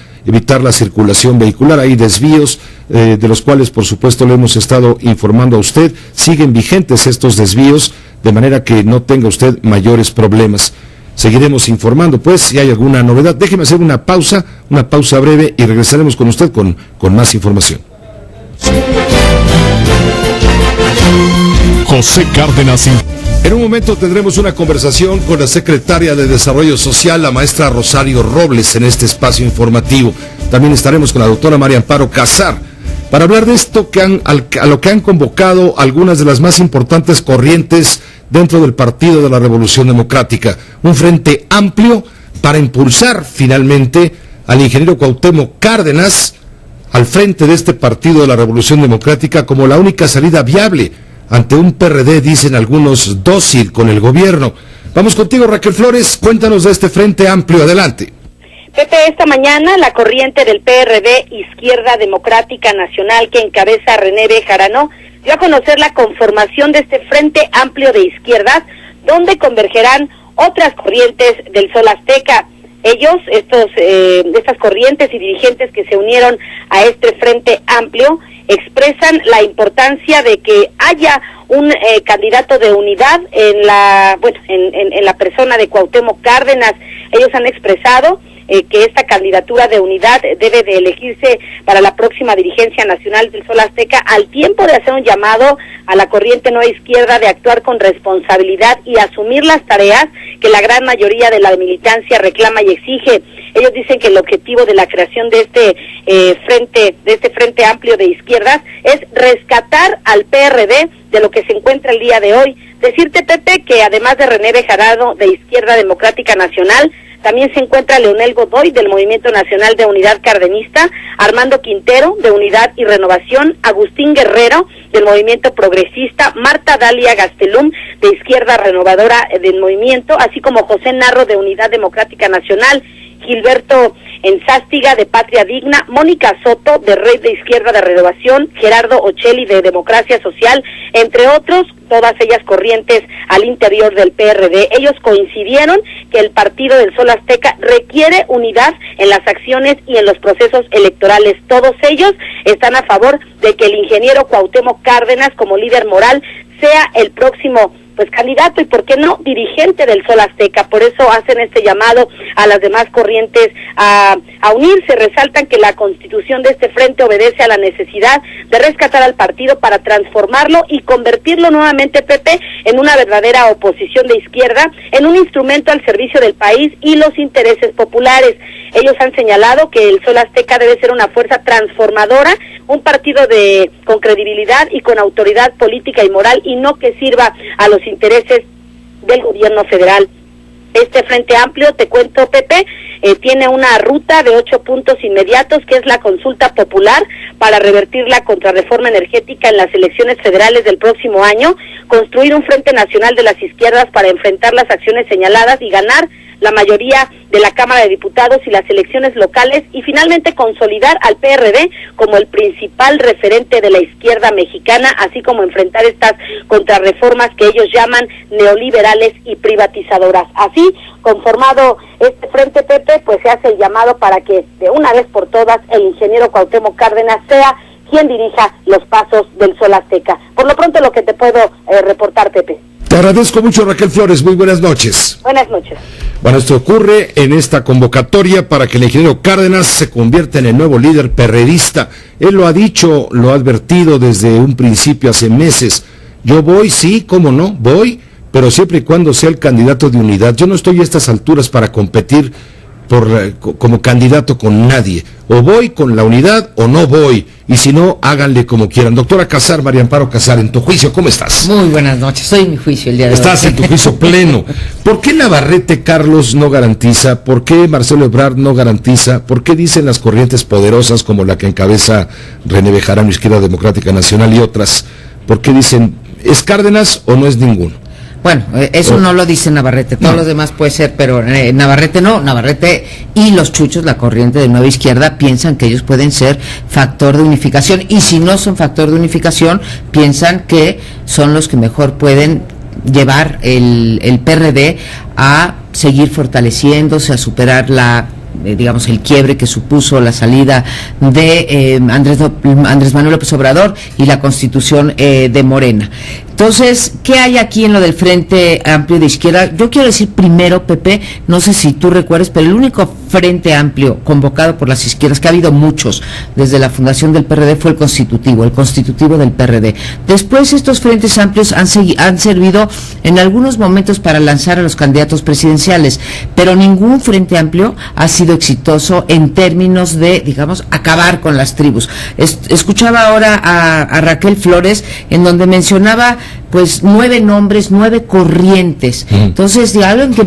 la circulación vehicular. Hay desvíos de los cuales, por supuesto, le hemos estado informando a usted. Siguen vigentes estos desvíos, de manera que no tenga usted mayores problemas. Seguiremos informando, pues, si hay alguna novedad. Déjeme hacer una pausa breve, y regresaremos con usted con más información. José Cárdenas. En un momento tendremos una conversación con la secretaria de Desarrollo Social, la maestra Rosario Robles, en este espacio informativo. También estaremos con la doctora María Amparo Casar para hablar de esto a lo que han convocado algunas de las más importantes corrientes dentro del Partido de la Revolución Democrática. Un frente amplio para impulsar finalmente al ingeniero Cuauhtémoc Cárdenas al frente de este Partido de la Revolución Democrática como la única salida viable ante un PRD, dicen algunos, dócil con el gobierno. Vamos contigo, Raquel Flores, cuéntanos de este frente amplio, adelante. Pepe, esta mañana la corriente del PRD, Izquierda Democrática Nacional, que encabeza René Bejarano, dio a conocer la conformación de este Frente Amplio de Izquierdas, donde convergerán otras corrientes del Sol Azteca. Ellos, estas corrientes y dirigentes que se unieron a este Frente Amplio, expresan la importancia de que haya un candidato de unidad en la persona de Cuauhtémoc Cárdenas. Ellos han expresado que esta candidatura de unidad debe de elegirse para la próxima dirigencia nacional del Sol Azteca, al tiempo de hacer un llamado a la corriente Nueva Izquierda de actuar con responsabilidad y asumir las tareas que la gran mayoría de la militancia reclama y exige. Ellos dicen que el objetivo de la creación de este frente amplio de izquierdas es rescatar al PRD de lo que se encuentra el día de hoy. Decirte, Pepe, que además de René Bejarano de Izquierda Democrática Nacional, también se encuentra Leonel Godoy del Movimiento Nacional de Unidad Cardenista, Armando Quintero de Unidad y Renovación, Agustín Guerrero del Movimiento Progresista, Marta Dalia Gastelum de Izquierda Renovadora del Movimiento, así como José Narro de Unidad Democrática Nacional, Gilberto Enzástiga de Patria Digna, Mónica Soto de Red de Izquierda de Renovación, Gerardo Ochelli de Democracia Social, entre otros, todas ellas corrientes al interior del PRD. Ellos coincidieron que el Partido del Sol Azteca requiere unidad en las acciones y en los procesos electorales. Todos ellos están a favor de que el ingeniero Cuauhtémoc Cárdenas, como líder moral, sea el próximo candidato y, ¿por qué no?, dirigente del Sol Azteca. Por eso hacen este llamado a las demás corrientes a unirse. Resaltan que la constitución de este frente obedece a la necesidad de rescatar al partido para transformarlo y convertirlo nuevamente, Pepe, en una verdadera oposición de izquierda, en un instrumento al servicio del país y los intereses populares. Ellos han señalado que el Sol Azteca debe ser una fuerza transformadora, un partido con credibilidad y con autoridad política y moral, y no que sirva a los intereses del gobierno federal. Este Frente Amplio, te cuento, Pepe, tiene una ruta de 8 puntos inmediatos, que es la consulta popular para revertir la contrarreforma energética en las elecciones federales del próximo año, construir un Frente Nacional de las Izquierdas para enfrentar las acciones señaladas y ganar la mayoría de la Cámara de Diputados y las elecciones locales, y finalmente consolidar al PRD como el principal referente de la izquierda mexicana, así como enfrentar estas contrarreformas que ellos llaman neoliberales y privatizadoras. Así, conformado este frente, Pepe, pues se hace el llamado para que de una vez por todas el ingeniero Cuauhtémoc Cárdenas sea quien dirija los pasos del Sol Azteca. Por lo pronto, lo que te puedo reportar, Pepe. Te agradezco mucho, Raquel Flores. Muy buenas noches. Buenas noches. Bueno, esto ocurre en esta convocatoria para que el ingeniero Cárdenas se convierta en el nuevo líder perredista. Él lo ha dicho, lo ha advertido desde un principio, hace meses. Yo voy, sí, cómo no, voy, pero siempre y cuando sea el candidato de unidad. Yo no estoy a estas alturas para competir como candidato con nadie. O voy con la unidad o no voy. Y si no, háganle como quieran. Doctora Casar, María Amparo Casar, en tu juicio, ¿cómo estás? Muy buenas noches, estoy en mi juicio el día de hoy. Estás en tu juicio pleno. ¿Por qué Navarrete Carlos no garantiza? ¿Por qué Marcelo Ebrard no garantiza? ¿Por qué dicen las corrientes poderosas como la que encabeza René Bejarano, Izquierda Democrática Nacional y otras? ¿Por qué dicen, es Cárdenas o no es ninguno? Bueno, eso no lo dice Navarrete, todos los demás puede ser, pero Navarrete no. Navarrete y los chuchos, la corriente de Nueva Izquierda, piensan que ellos pueden ser factor de unificación, y si no son factor de unificación, piensan que son los que mejor pueden llevar el PRD a seguir fortaleciéndose, a superar digamos, el quiebre que supuso la salida de Andrés Manuel López Obrador y la constitución de Morena. Entonces, ¿qué hay aquí en lo del Frente Amplio de Izquierda? Yo quiero decir primero, Pepe, no sé si tú recuerdas, pero el único Frente Amplio convocado por las izquierdas, que ha habido muchos desde la fundación del PRD, fue el constitutivo del PRD. Después estos Frentes Amplios han servido en algunos momentos para lanzar a los candidatos presidenciales, pero ningún Frente Amplio ha sido exitoso en términos de, digamos, acabar con las tribus. Escuchaba ahora a Raquel Flores, en donde mencionaba pues 9 nombres, 9 corrientes. Entonces, si alguien que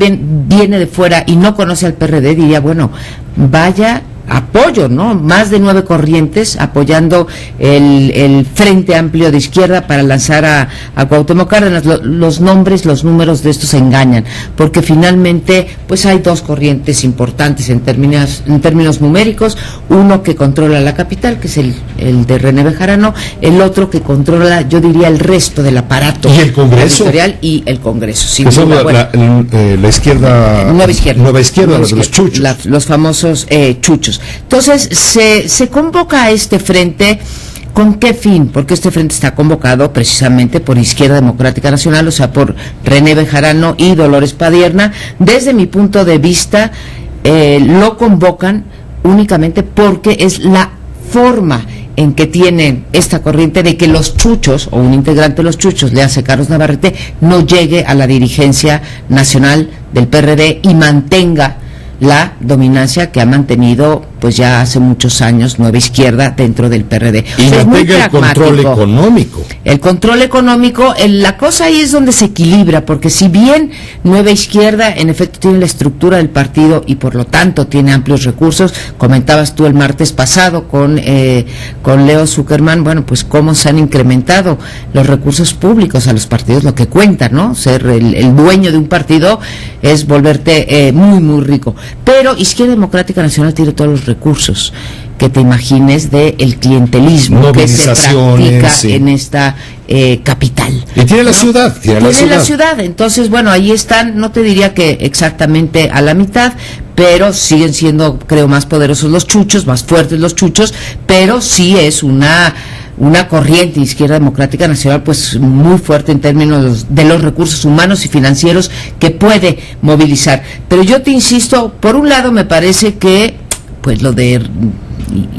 viene de fuera y no conoce al PRD, diría, bueno, vaya apoyo, ¿no? Más de 9 corrientes apoyando el Frente Amplio de Izquierda para lanzar a Cuauhtémoc Cárdenas. Los nombres, los números de estos engañan, porque finalmente pues hay 2 corrientes importantes en términos numéricos, uno que controla la capital, que es el de René Bejarano, el otro que controla, yo diría, el resto del aparato ¿y el Congreso? Editorial y el Congreso. Sí, que son la izquierda, Nueva Izquierda, los chuchos. Los famosos chuchos. Entonces, se convoca a este frente, ¿con qué fin? Porque este frente está convocado precisamente por Izquierda Democrática Nacional, o sea, por René Bejarano y Dolores Padierna. Desde mi punto de vista, lo convocan únicamente porque es la forma en que tienen esta corriente de que los chuchos, o un integrante de los chuchos, le hace Carlos Navarrete, no llegue a la dirigencia nacional del PRD y mantenga la dominancia que ha mantenido pues ya hace muchos años Nueva Izquierda dentro del PRD. Y mantenga el control económico. El control económico, la cosa ahí es donde se equilibra, porque si bien Nueva Izquierda en efecto tiene la estructura del partido y por lo tanto tiene amplios recursos, comentabas tú el martes pasado con Leo Zuckerman, bueno, pues cómo se han incrementado los recursos públicos a los partidos, lo que cuenta, ¿no? Ser el dueño de un partido es volverte muy, muy rico. Pero Izquierda Democrática Nacional tiene todos los recursos que te imagines del clientelismo que se practica en esta capital. Y tiene la ciudad. Tiene la ciudad. Entonces, bueno, ahí están, no te diría que exactamente a la mitad, pero siguen siendo, creo, más poderosos los chuchos, más fuertes los chuchos, pero sí es una corriente Izquierda Democrática Nacional pues muy fuerte en términos de los recursos humanos y financieros que puede movilizar. Pero yo te insisto, por un lado me parece que pues lo de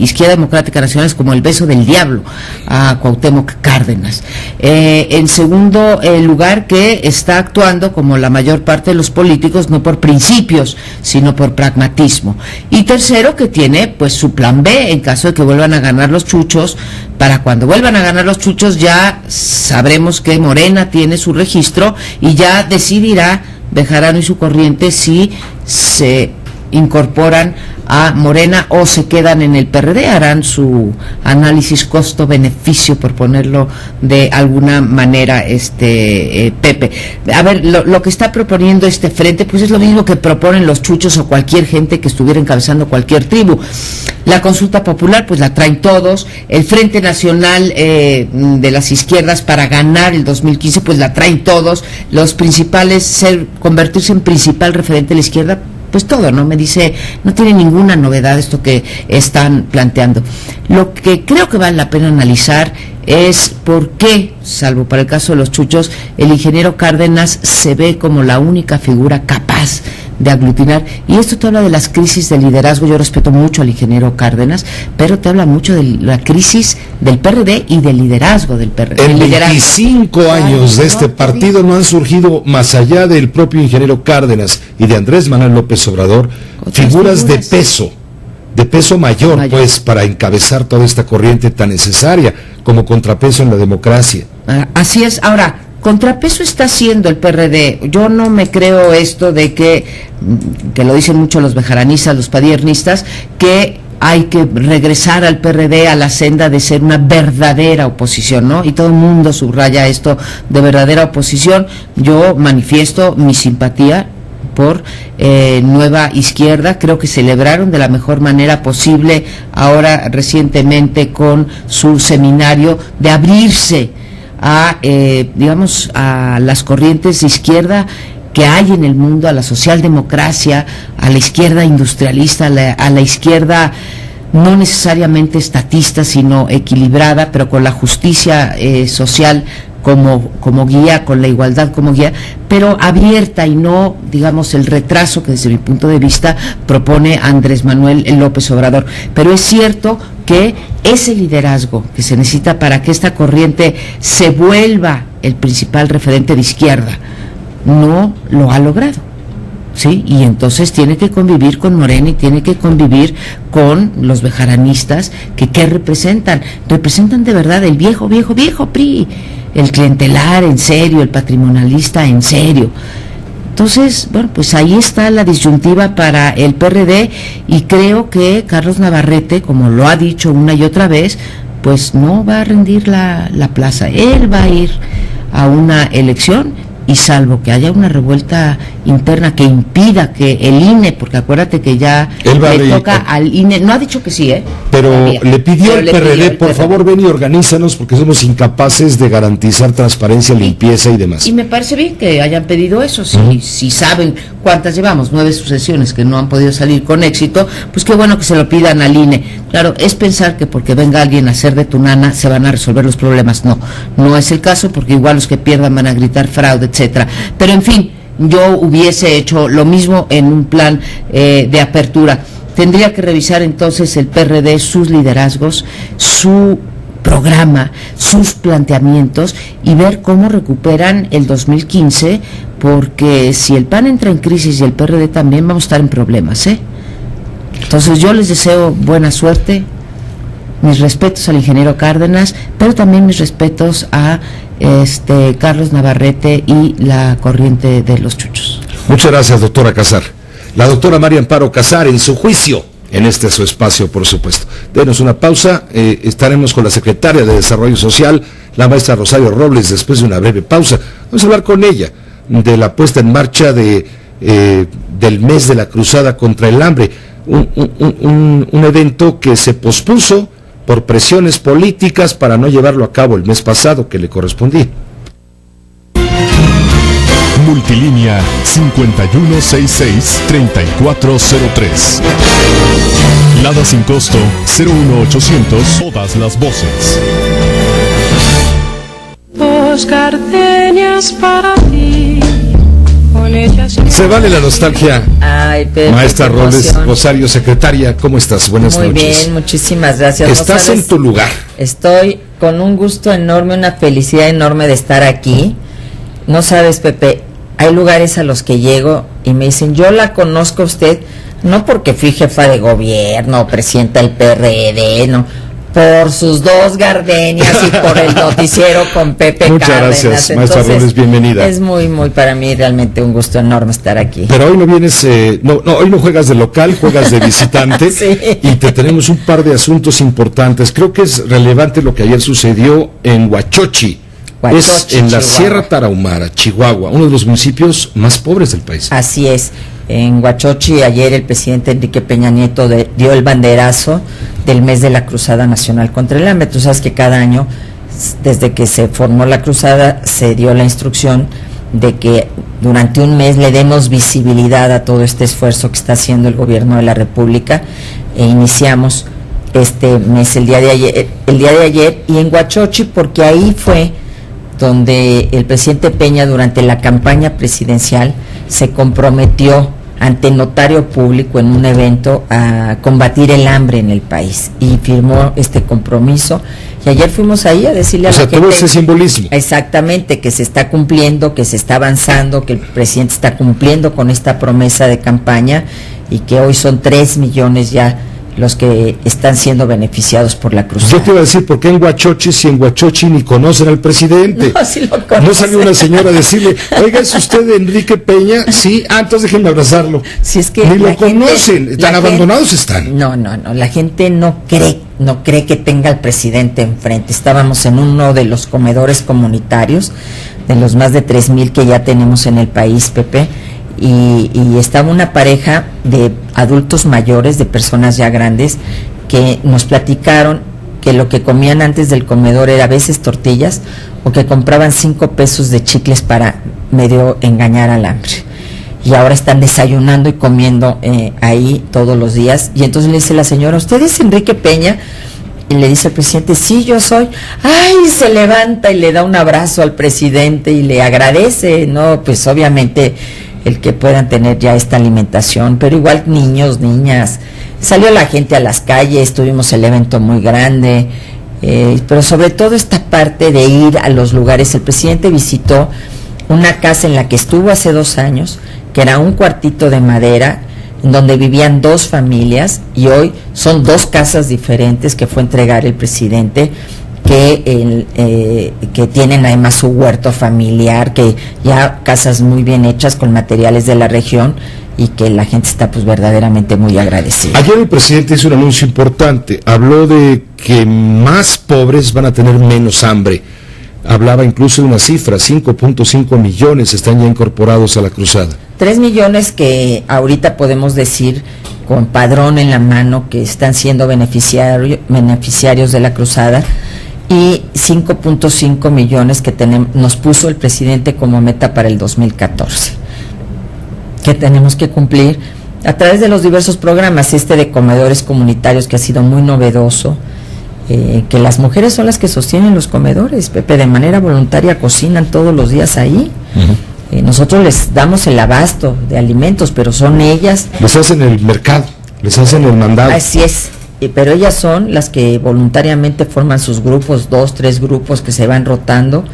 Izquierda Democrática Nacional es como el beso del diablo a Cuauhtémoc Cárdenas. En segundo lugar, que está actuando como la mayor parte de los políticos, no por principios, sino por pragmatismo. Y tercero, que tiene pues su plan B en caso de que vuelvan a ganar los chuchos. Para cuando vuelvan a ganar los chuchos ya sabremos que Morena tiene su registro y ya decidirá Bejarano y su corriente si se incorporan a Morena o se quedan en el PRD, harán su análisis costo-beneficio, por ponerlo de alguna manera, Pepe. A ver, lo que está proponiendo este frente, pues es lo mismo que proponen los chuchos o cualquier gente que estuviera encabezando cualquier tribu. La consulta popular, pues la traen todos. El Frente Nacional de las Izquierdas para ganar el 2015, pues la traen todos. Los principales, convertirse en principal referente de la izquierda, pues todo, ¿no? Me dice, no tiene ninguna novedad esto que están planteando. Lo que creo que vale la pena analizar es por qué, salvo para el caso de los chuchos, el ingeniero Cárdenas se ve como la única figura capaz aglutinar. Y esto te habla de las crisis de liderazgo. Yo respeto mucho al ingeniero Cárdenas, pero te habla mucho de la crisis del PRD y del liderazgo del PRD. En 25 años de este partido no han surgido, más allá del propio ingeniero Cárdenas y de Andrés Manuel López Obrador, figuras de peso mayor, pues, para encabezar toda esta corriente tan necesaria como contrapeso en la democracia. Así es. Ahora, contrapeso está haciendo el PRD. Yo no me creo esto de que lo dicen mucho los bejaranistas, los padiernistas, que hay que regresar al PRD a la senda de ser una verdadera oposición, ¿no? Y todo el mundo subraya esto de verdadera oposición. Yo manifiesto mi simpatía por Nueva Izquierda. Creo que celebraron de la mejor manera posible ahora recientemente con su seminario de abrirse a, digamos, a las corrientes de izquierda que hay en el mundo, a la socialdemocracia, a la izquierda industrialista, a la izquierda no necesariamente estatista, sino equilibrada, pero con la justicia social como guía, con la igualdad como guía, pero abierta y no, digamos, el retraso que desde mi punto de vista propone Andrés Manuel López Obrador. Pero es cierto que ese liderazgo que se necesita para que esta corriente se vuelva el principal referente de izquierda no lo ha logrado, ¿sí? Y entonces tiene que convivir con Morena y tiene que convivir con los bejaranistas que representan de verdad el viejo PRI, el clientelar en serio, el patrimonialista en serio. Entonces, bueno, pues ahí está la disyuntiva para el PRD, y creo que Carlos Navarrete, como lo ha dicho una y otra vez, pues no va a rendir la plaza. Él va a ir a una elección, y salvo que haya una revuelta interna que impida que el INE, porque acuérdate que ya le toca al INE, no ha dicho que sí, pero todavía, le pidió el PRD, por favor ven y organízanos, porque somos incapaces de garantizar transparencia, limpieza y demás. Y me parece bien que hayan pedido eso, si saben cuántas llevamos, 9 sucesiones que no han podido salir con éxito, pues qué bueno que se lo pidan al INE. Claro, es pensar que porque venga alguien a hacer de tu nana se van a resolver los problemas. No es el caso, porque igual los que pierdan van a gritar fraude, etcétera. Pero en fin, yo hubiese hecho lo mismo en un plan de apertura. Tendría que revisar entonces el PRD sus liderazgos, su programa, sus planteamientos, y ver cómo recuperan el 2015, porque si el PAN entra en crisis y el PRD también, vamos a estar en problemas, Entonces yo les deseo buena suerte, mis respetos al ingeniero Cárdenas, pero también mis respetos a Carlos Navarrete y la corriente de los chuchos. Muchas gracias, doctora Casar. La doctora María Amparo Casar en su juicio, en su espacio, por supuesto. Denos una pausa, estaremos con la secretaria de Desarrollo Social, la maestra Rosario Robles, después de una breve pausa. Vamos a hablar con ella de la puesta en marcha del mes de la Cruzada contra el Hambre, un evento que se pospuso por presiones políticas para no llevarlo a cabo el mes pasado, que le correspondía. Multilínea 5166-3403. Lada sin costo 01800. Todas las voces. Dos gardenias para ti. Se vale la nostalgia. Ay, Pepe, maestra Rosario, secretaria, ¿cómo estás? Buenas noches. Muy bien, muchísimas gracias. ¿Estás en tu lugar? Estoy con un gusto enorme, una felicidad enorme de estar aquí. No sabes, Pepe, hay lugares a los que llego y me dicen, yo la conozco a usted, no porque fui jefa de gobierno, presidenta del PRD, no, por sus dos gardenias y por el noticiero con Pepe Muchas Cárdenas. Gracias, maestra Robles, bienvenida. Es muy para mí realmente un gusto enorme estar aquí. Pero hoy no vienes, hoy no juegas de local, juegas de visitante. Sí. Y te tenemos un par de asuntos importantes. Creo que es relevante lo que ayer sucedió en Huachochi. Es en la Sierra Tarahumara, Chihuahua, uno de los municipios más pobres del país. Así es. En Huachochi ayer el presidente Enrique Peña Nieto dio el banderazo del mes de la Cruzada Nacional contra el Hambre. Tú sabes que cada año, desde que se formó la cruzada, se dio la instrucción de que durante un mes le demos visibilidad a todo este esfuerzo que está haciendo el gobierno de la República, e iniciamos este mes el día de ayer y en Huachochi, porque ahí fue donde el presidente Peña durante la campaña presidencial se comprometió ante notario público en un evento a combatir el hambre en el país, y firmó este compromiso, y ayer fuimos ahí a decirle a la gente, todo ese simbolismo. Exactamente, que se está cumpliendo, que se está avanzando, que el presidente está cumpliendo con esta promesa de campaña, y que hoy son 3 millones ya los que están siendo beneficiados por la cruzada. Yo te iba a decir, ¿por qué en Huachochi, si en Huachochi ni conocen al presidente? No, sí lo conocen. No salió una señora a decirle, oiga, ¿es usted Enrique Peña? Sí, entonces déjenme abrazarlo. Si es que ni lo conocen, tan abandonados están. No, la gente no cree que tenga al presidente enfrente. Estábamos en uno de los comedores comunitarios, de los más de 3,000 que ya tenemos en el país, Pepe, y estaba una pareja de adultos mayores, de personas ya grandes, que nos platicaron que lo que comían antes del comedor era a veces tortillas, o que compraban 5 pesos de chicles para medio engañar al hambre, y ahora están desayunando y comiendo ahí todos los días. Y entonces le dice la señora, ¿usted es Enrique Peña? Y le dice el presidente, sí, yo soy. ¡Ay! Se levanta y le da un abrazo al presidente y le agradece, ¿no? Pues obviamente el que puedan tener ya esta alimentación, pero igual niños, niñas, salió la gente a las calles, tuvimos el evento muy grande, pero sobre todo esta parte de ir a los lugares. El presidente visitó una casa en la que estuvo hace 2 años, que era un cuartito de madera, en donde vivían 2 familias, y hoy son 2 casas diferentes que fue a entregar el presidente, que tienen además su huerto familiar, que ya casas muy bien hechas con materiales de la región, y que la gente está pues verdaderamente muy agradecida. Ayer el presidente hizo un anuncio importante, habló de que más pobres van a tener menos hambre. Hablaba incluso de una cifra, 5.5 millones están ya incorporados a la cruzada. 3 millones que ahorita podemos decir con padrón en la mano que están siendo beneficiarios de la cruzada, y 5.5 millones que nos puso el presidente como meta para el 2014, que tenemos que cumplir a través de los diversos programas, de comedores comunitarios, que ha sido muy novedoso, que las mujeres son las que sostienen los comedores, Pepe, de manera voluntaria cocinan todos los días ahí. Nosotros les damos el abasto de alimentos, pero son ellas. Les hacen el mercado, les hacen el mandado. Así es, pero ellas son las que voluntariamente forman sus grupos, 2, 3 grupos que se van rotando,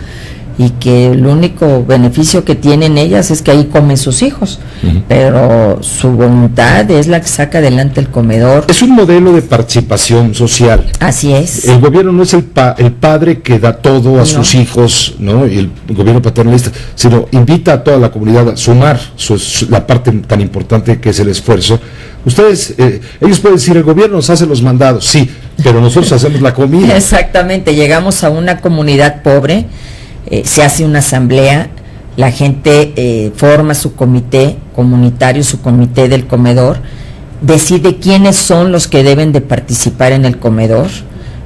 y que el único beneficio que tienen ellas es que ahí comen sus hijos, pero su voluntad es la que saca adelante el comedor. Es un modelo de participación social. Así es. El gobierno no es el padre que da todo a sus hijos, ¿no? Y el gobierno paternalista, sino invita a toda la comunidad a sumar la parte tan importante que es el esfuerzo. Ustedes, ellos pueden decir, el gobierno nos hace los mandados, sí, pero nosotros hacemos la comida. Exactamente, llegamos a una comunidad pobre, se hace una asamblea, la gente forma su comité comunitario, su comité del comedor, decide quiénes son los que deben de participar en el comedor,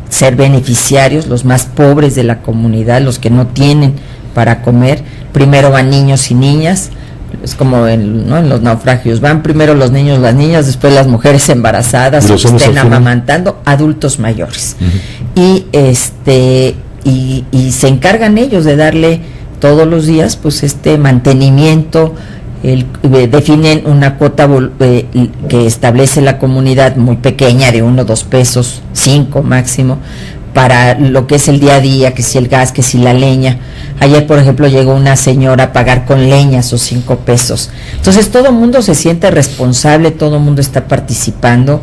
ser beneficiarios, los más pobres de la comunidad, los que no tienen para comer. Primero van niños y niñas, es como en los naufragios, van primero los niños, las niñas, después las mujeres embarazadas que estén amamantando, adultos mayores. Y se encargan ellos de darle todos los días pues mantenimiento, definen una cuota que establece la comunidad muy pequeña, de 1 o 2 pesos, 5 máximo, para lo que es el día a día, que si el gas, que si la leña. Ayer, por ejemplo, llegó una señora a pagar con leña esos 5 pesos. Entonces todo el mundo se siente responsable, todo el mundo está participando.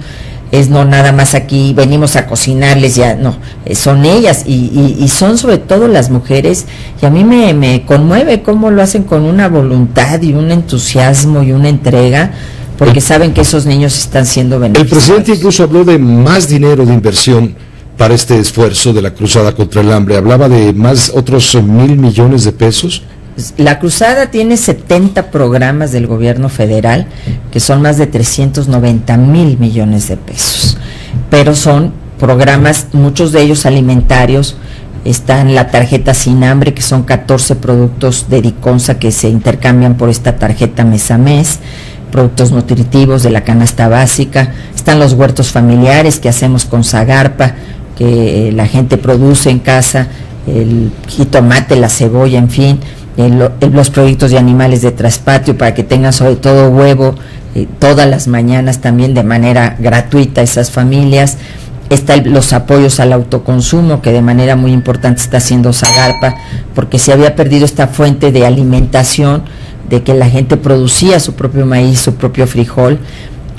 No nada más aquí venimos a cocinarles, ya no, son ellas, y son sobre todo las mujeres, y a mí me conmueve cómo lo hacen con una voluntad y un entusiasmo y una entrega, porque saben que esos niños están siendo beneficiados. El presidente incluso habló de más dinero de inversión para este esfuerzo de la cruzada contra el hambre, hablaba de más otros 1,000 millones de pesos. La cruzada tiene 70 programas del gobierno federal, que son más de 390,000 millones de pesos, pero son programas, muchos de ellos alimentarios. Está en la tarjeta Sin Hambre, que son 14 productos de Diconsa que se intercambian por esta tarjeta mes a mes, productos nutritivos de la canasta básica. Están los huertos familiares que hacemos con Zagarpa, que la gente produce en casa, el jitomate, la cebolla, en fin. Los proyectos de animales de traspatio, para que tengan sobre todo huevo, todas las mañanas también de manera gratuita a esas familias. Los apoyos al autoconsumo, que de manera muy importante está haciendo Zagarpa, porque se había perdido esta fuente de alimentación, de que la gente producía su propio maíz, su propio frijol.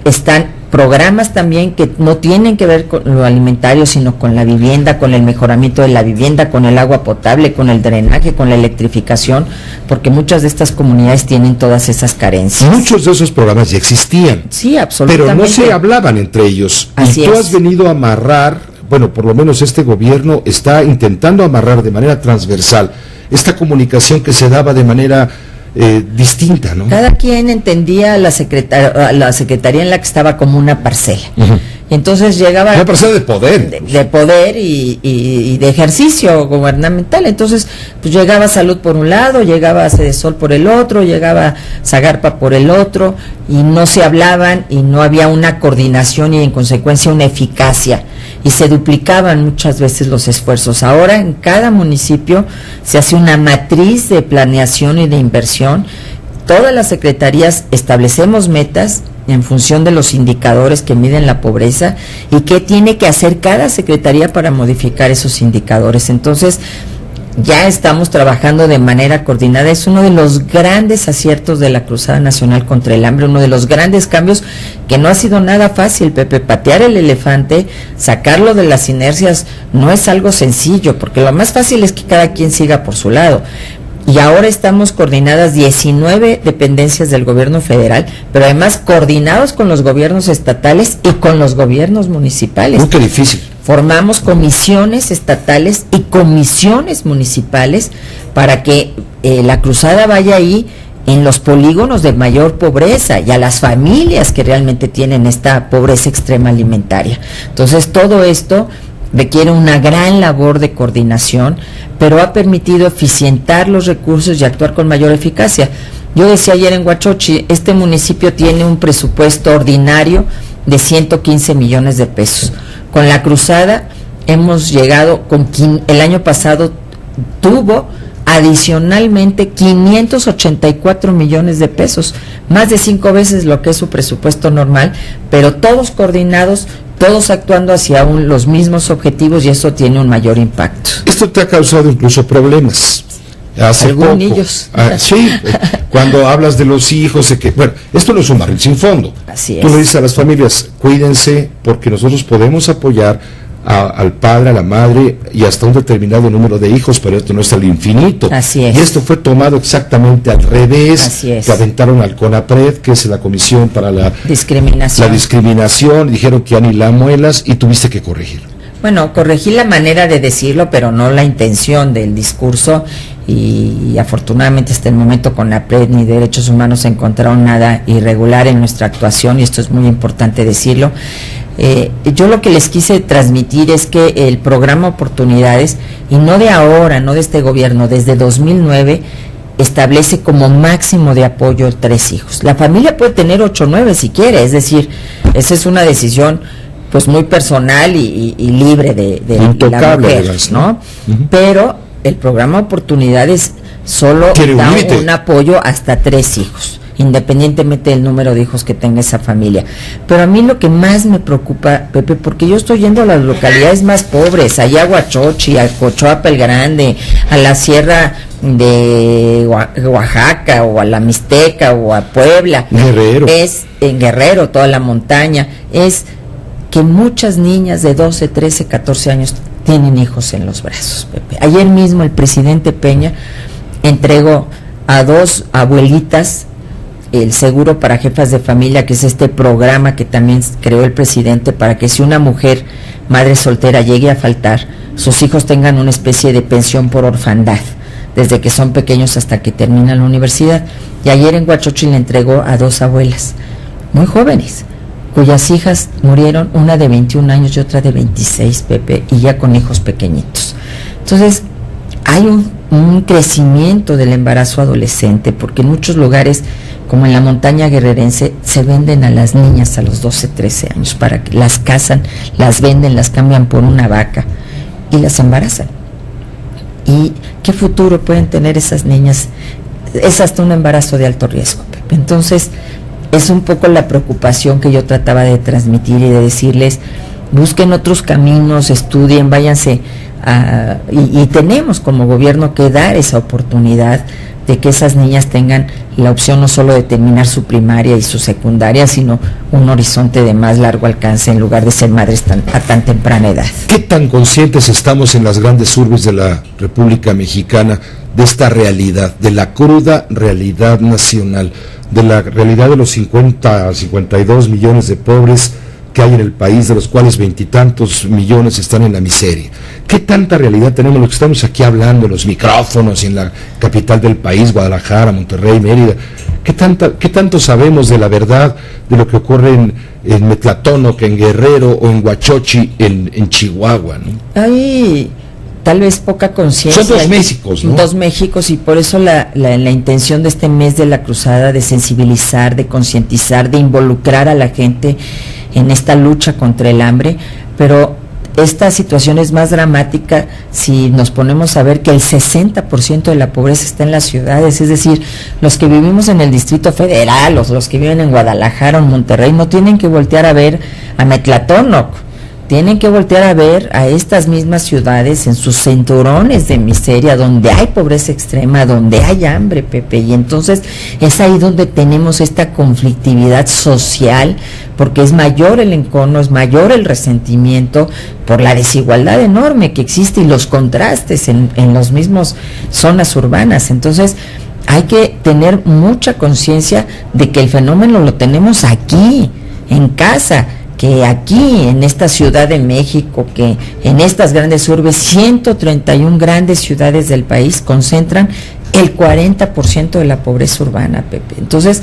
Están programas también que no tienen que ver con lo alimentario, sino con la vivienda, con el mejoramiento de la vivienda, con el agua potable, con el drenaje, con la electrificación, porque muchas de estas comunidades tienen todas esas carencias. Muchos de esos programas ya existían. Sí, absolutamente. Pero no se hablaban entre ellos. Así y tú es. has venido a amarrar, bueno, por lo menos este gobierno está intentando amarrar de manera transversal esta comunicación que se daba de manera distinta, ¿no? Cada quien entendía la secretaría en la que estaba como una parcela. Y entonces llegaba... Una parcela de poder. De poder y de ejercicio gubernamental. Entonces, pues llegaba Salud por un lado, llegaba Sedesol por el otro, llegaba Zagarpa por el otro, y no se hablaban y no había una coordinación y en consecuencia una eficacia. Y se duplicaban muchas veces los esfuerzos. Ahora en cada municipio se hace una matriz de planeación y de inversión. Todas las secretarías establecemos metas en función de los indicadores que miden la pobreza y qué tiene que hacer cada secretaría para modificar esos indicadores. Entonces, ya estamos trabajando de manera coordinada. Es uno de los grandes aciertos de la Cruzada Nacional contra el Hambre, uno de los grandes cambios que no ha sido nada fácil, Pepe. Patear el elefante, sacarlo de las inercias, no es algo sencillo, porque lo más fácil es que cada quien siga por su lado. Y ahora estamos coordinadas 19 dependencias del gobierno federal, pero además coordinados con los gobiernos estatales y con los gobiernos municipales. Qué difícil. Formamos comisiones estatales y comisiones municipales para que la cruzada vaya ahí en los polígonos de mayor pobreza y a las familias que realmente tienen esta pobreza extrema alimentaria. Entonces, todo esto requiere una gran labor de coordinación, pero ha permitido eficientar los recursos y actuar con mayor eficacia. Yo decía ayer en Huachochi, este municipio tiene un presupuesto ordinario de 115 millones de pesos. Con la cruzada hemos llegado, el año pasado tuvo adicionalmente 584 millones de pesos, más de 5 veces lo que es su presupuesto normal, pero todos coordinados, todos actuando hacia los mismos objetivos, y eso tiene un mayor impacto. Esto te ha causado incluso problemas. Hace poco. Sí, cuando hablas de los hijos, de que, bueno, esto no es un barril sin fondo. Así es. Tú le dices a las familias, cuídense, porque nosotros podemos apoyar al padre, a la madre y hasta un determinado número de hijos, pero esto no es al infinito. Así es. Y esto fue tomado exactamente al revés. Así es. Te aventaron al CONAPRED, que es la Comisión para la discriminación, y dijeron que ya ni la muelas y tuviste que corregir. Bueno, corregí la manera de decirlo, pero no la intención del discurso, y afortunadamente hasta el momento CONAPRED ni Derechos Humanos encontraron nada irregular en nuestra actuación, y esto es muy importante decirlo. Yo lo que les quise transmitir es que el programa Oportunidades, y no de ahora, no de este gobierno, desde 2009, establece como máximo de apoyo 3 hijos. La familia puede tener 8 o 9 si quiere, es decir, esa es una decisión pues muy personal y libre de la mujer, ¿no? Pero el programa Oportunidades solo da un apoyo hasta 3 hijos, independientemente del número de hijos que tenga esa familia. Pero a mí lo que más me preocupa, Pepe, porque yo estoy yendo a las localidades más pobres, allá a Huachochi, a Cochoapa el Grande, a la Sierra de Oaxaca, o a la Mixteca, o a Puebla, Guerrero. Es en Guerrero, toda la montaña, es que muchas niñas de 12, 13, 14 años tienen hijos en los brazos, Pepe. Ayer mismo el presidente Peña entregó a 2 abuelitas el seguro para jefas de familia, que es este programa que también creó el presidente para que si una mujer madre soltera llegue a faltar, sus hijos tengan una especie de pensión por orfandad, desde que son pequeños hasta que terminan la universidad. Y ayer en Huachochi le entregó a 2 abuelas muy jóvenes, cuyas hijas murieron, una de 21 años y otra de 26, Pepe, y ya con hijos pequeñitos. Entonces, hay un crecimiento del embarazo adolescente, porque en muchos lugares, como en la montaña guerrerense, se venden a las niñas a los 12, 13 años, para que las casan, las venden, las cambian por una vaca y las embarazan. ¿Y qué futuro pueden tener esas niñas? Es hasta un embarazo de alto riesgo, Pepe. Entonces, es un poco la preocupación que yo trataba de transmitir y de decirles, busquen otros caminos, estudien, váyanse y tenemos como gobierno que dar esa oportunidad de que esas niñas tengan la opción no solo de terminar su primaria y su secundaria, sino un horizonte de más largo alcance en lugar de ser madres a tan temprana edad. ¿Qué tan conscientes estamos en las grandes urbes de la República Mexicana de esta realidad, de la cruda realidad nacional, de la realidad de los 52 millones de pobres que hay en el país, de los cuales 20 y tantos millones están en la miseria? ¿Qué tanta realidad tenemos los que estamos aquí hablando en los micrófonos y en la capital del país, Guadalajara, Monterrey, Mérida? ¿Qué tanto sabemos de la verdad de lo que ocurre en Metlatónoc, en Guerrero o en Huachochi, en Chihuahua, ¿no? Hay tal vez poca conciencia. Son dos Méxicos, ¿no? Dos Méxicos, y por eso la intención de este mes de la Cruzada, de sensibilizar, de concientizar, de involucrar a la gente en esta lucha contra el hambre, pero esta situación es más dramática si nos ponemos a ver que el 60% de la pobreza está en las ciudades, es decir, los que vivimos en el Distrito Federal, los que viven en Guadalajara o en Monterrey, no tienen que voltear a ver a Metlatónoc, tienen que voltear a ver a estas mismas ciudades en sus cinturones de miseria, donde hay pobreza extrema, donde hay hambre, Pepe, y entonces es ahí donde tenemos esta conflictividad social, porque es mayor el encono, es mayor el resentimiento por la desigualdad enorme que existe y los contrastes en los mismos zonas urbanas. Entonces hay que tener mucha conciencia de que el fenómeno lo tenemos aquí, en casa, que aquí en esta Ciudad de México, que en estas grandes urbes, 131 grandes ciudades del país concentran el 40% de la pobreza urbana, Pepe. Entonces,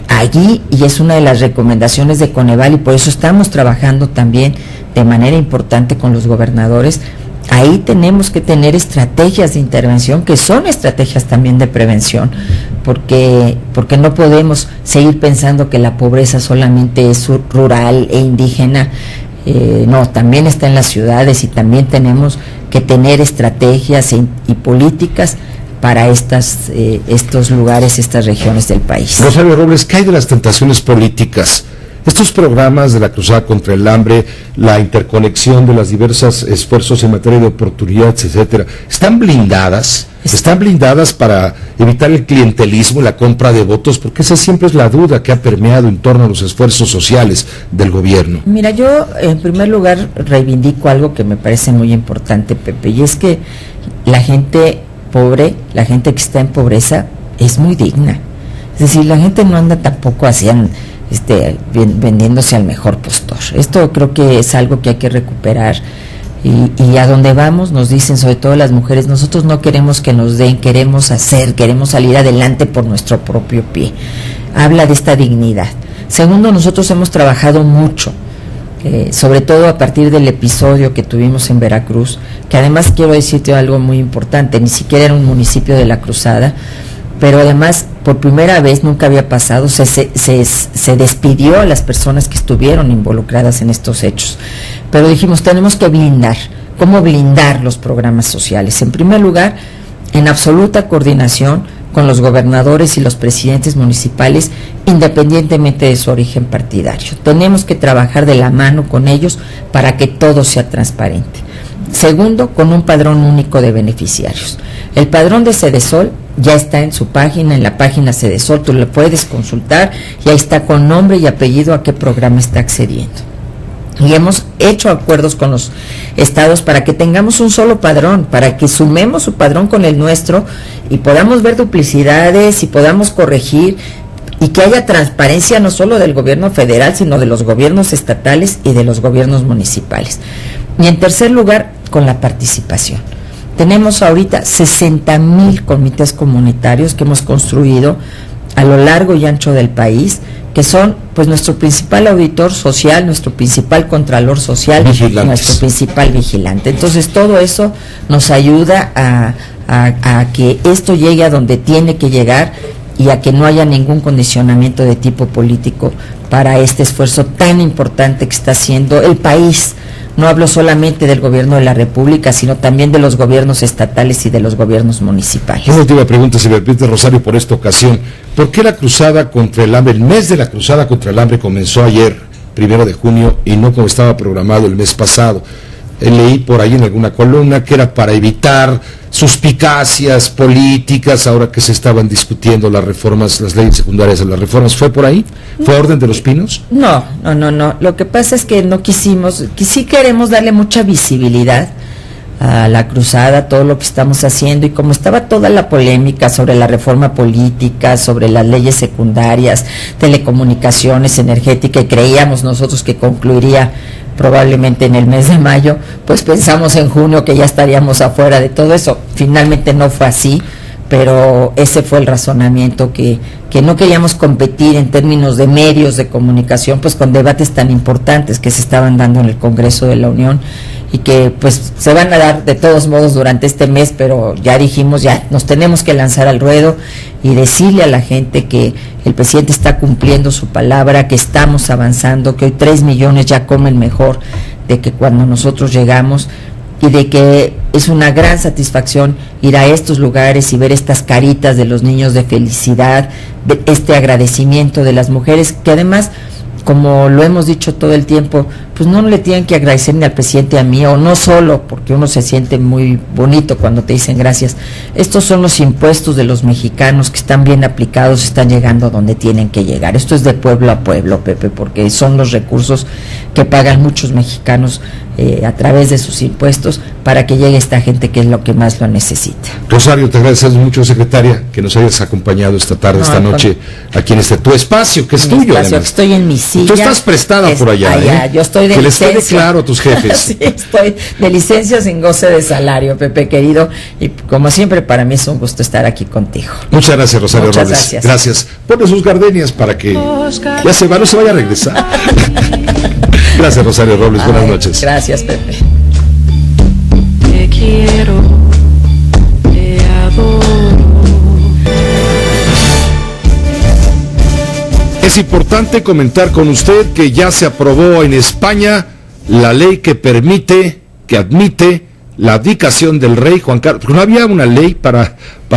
allí, y es una de las recomendaciones de Coneval, y por eso estamos trabajando también de manera importante con los gobernadores, ahí tenemos que tener estrategias de intervención que son estrategias también de prevención, porque no podemos seguir pensando que la pobreza solamente es rural e indígena. No, también está en las ciudades, y también tenemos que tener estrategias y políticas para estos lugares, estas regiones del país. Rosario Robles, ¿qué hay de las tentaciones políticas? Estos programas de la Cruzada contra el Hambre, la interconexión de los diversos esfuerzos en materia de oportunidades, etcétera, ¿están blindadas? ¿Están blindadas para evitar el clientelismo, la compra de votos? Porque esa siempre es la duda que ha permeado en torno a los esfuerzos sociales del gobierno. Mira, yo en primer lugar reivindico algo que me parece muy importante, Pepe, y es que la gente pobre, la gente que está en pobreza, es muy digna. Es decir, la gente no anda tampoco vendiéndose al mejor postor. Esto creo que es algo que hay que recuperar, y a donde vamos nos dicen, sobre todo las mujeres, nosotros no queremos que nos den, queremos salir adelante por nuestro propio pie. Habla de esta dignidad. Segundo, nosotros hemos trabajado mucho, sobre todo a partir del episodio que tuvimos en Veracruz, que además quiero decirte algo muy importante, ni siquiera era un municipio de la Cruzada, pero además por primera vez, nunca había pasado, se despidió a las personas que estuvieron involucradas en estos hechos. Pero dijimos, tenemos que blindar. ¿Cómo blindar los programas sociales? En primer lugar, en absoluta coordinación con los gobernadores y los presidentes municipales, independientemente de su origen partidario. Tenemos que trabajar de la mano con ellos para que todo sea transparente. Segundo, con un padrón único de beneficiarios. El padrón de Sedesol ya está en su página, en la página Sedesol, tú lo puedes consultar, y ahí está con nombre y apellido a qué programa está accediendo. Y hemos hecho acuerdos con los estados para que tengamos un solo padrón, para que sumemos su padrón con el nuestro y podamos ver duplicidades y podamos corregir, y que haya transparencia no solo del gobierno federal, sino de los gobiernos estatales y de los gobiernos municipales. Y en tercer lugar, con la participación. Tenemos ahorita 60,000 comités comunitarios que hemos construido a lo largo y ancho del país, que son pues nuestro principal auditor social, nuestro principal contralor social, nuestro principal vigilante. Entonces todo eso nos ayuda a que esto llegue a donde tiene que llegar y a que no haya ningún condicionamiento de tipo político para este esfuerzo tan importante que está haciendo el país No hablo solamente del gobierno de la República, sino también de los gobiernos estatales y de los gobiernos municipales. Una última pregunta, si me permite, Rosario, por esta ocasión. ¿Por qué la cruzada contra el hambre, el mes de la cruzada contra el hambre comenzó ayer, 1 de junio, y no como estaba programado el mes pasado? Leí por ahí en alguna columna que era para evitar suspicacias políticas ahora que se estaban discutiendo las reformas, las leyes secundarias de las reformas. ¿Fue por ahí? ¿Fue Orden de los Pinos? No. Lo que pasa es que no quisimos, que sí queremos darle mucha visibilidad a la cruzada, todo lo que estamos haciendo, y como estaba toda la polémica sobre la reforma política, sobre las leyes secundarias, telecomunicaciones, energética, y creíamos nosotros que concluiría probablemente en el mes de mayo, pues pensamos en junio que ya estaríamos afuera de todo eso. Finalmente no fue así, pero ese fue el razonamiento, que no queríamos competir en términos de medios de comunicación, pues con debates tan importantes que se estaban dando en el Congreso de la Unión, y que pues se van a dar de todos modos durante este mes, pero ya dijimos, ya nos tenemos que lanzar al ruedo y decirle a la gente que el presidente está cumpliendo su palabra, que estamos avanzando, que hoy 3 millones ya comen mejor de que cuando nosotros llegamos, y de que es una gran satisfacción ir a estos lugares y ver estas caritas de los niños de felicidad, de este agradecimiento de las mujeres, que además, como lo hemos dicho todo el tiempo, pues no le tienen que agradecer ni al presidente, a mí, o no solo porque uno se siente muy bonito cuando te dicen gracias. Estos son los impuestos de los mexicanos que están bien aplicados, están llegando a donde tienen que llegar. Esto es de pueblo a pueblo, Pepe, porque son los recursos que pagan muchos mexicanos a través de sus impuestos para que llegue esta gente que es lo que más lo necesita. Rosario, te agradecemos mucho, secretaria, que nos hayas acompañado esta tarde, esta noche, aquí en tu espacio, que es tuyo, además. Estoy en mi silla. Tú estás prestada por allá, yo estoy de que licencia. les quede claro a tus jefes. Sí, estoy de licencia sin goce de salario, Pepe querido, y como siempre para mí es un gusto estar aquí contigo. Muchas gracias, Rosario Muchas Robles. gracias. Ponle sus gardenias para que ya se va, no se vaya a regresar. Gracias, Rosario Robles, buenas noches. Gracias, Pepe. Te quiero, te adoro. Es importante comentar con usted que ya se aprobó en España la ley que admite la abdicación del rey Juan Carlos, porque no había una ley para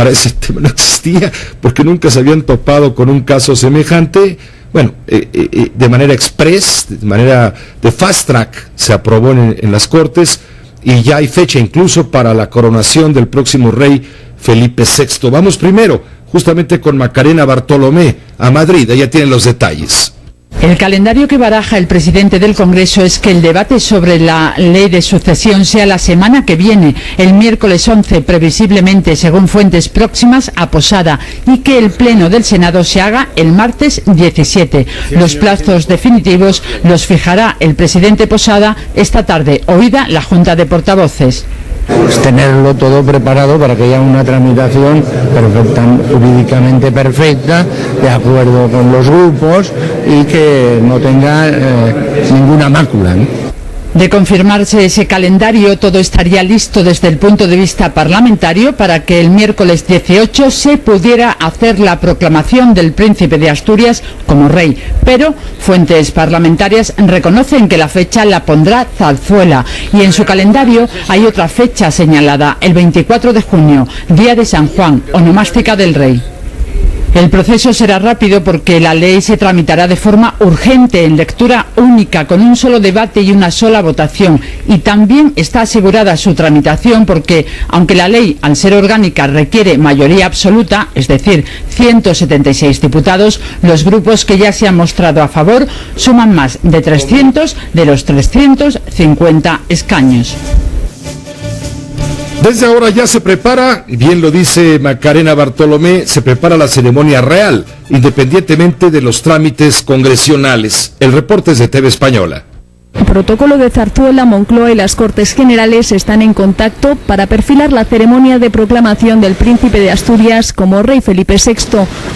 ese tema, no existía, porque nunca se habían topado con un caso semejante. Bueno, de manera express, de manera de fast track, se aprobó en las Cortes, y ya hay fecha incluso para la coronación del próximo rey Felipe VI. Vamos primero, justamente con Macarena Bartolomé, a Madrid, ella tiene los detalles. El calendario que baraja el presidente del Congreso es que el debate sobre la ley de sucesión sea la semana que viene, el miércoles 11, previsiblemente, según fuentes próximas a Posada, y que el pleno del Senado se haga el martes 17. Los plazos definitivos los fijará el presidente Posada esta tarde, oída la Junta de Portavoces. Pues tenerlo todo preparado para que haya una tramitación jurídicamente perfecta, de acuerdo con los grupos, y que no tenga ninguna mácula, ¿no? De confirmarse ese calendario, todo estaría listo desde el punto de vista parlamentario para que el miércoles 18 se pudiera hacer la proclamación del príncipe de Asturias como rey. Pero fuentes parlamentarias reconocen que la fecha la pondrá Zarzuela, y en su calendario hay otra fecha señalada, el 24 de junio, día de San Juan, onomástica del rey. El proceso será rápido porque la ley se tramitará de forma urgente en lectura única, con un solo debate y una sola votación. Y también está asegurada su tramitación porque, aunque la ley, al ser orgánica, requiere mayoría absoluta, es decir, 176 diputados, los grupos que ya se han mostrado a favor suman más de 300 de los 350 escaños. Desde ahora ya se prepara, bien lo dice Macarena Bartolomé, se prepara la ceremonia real, independientemente de los trámites congresionales. El reporte es de TV Española. El protocolo de Zarzuela, Moncloa y las Cortes Generales están en contacto para perfilar la ceremonia de proclamación del príncipe de Asturias como rey Felipe VI,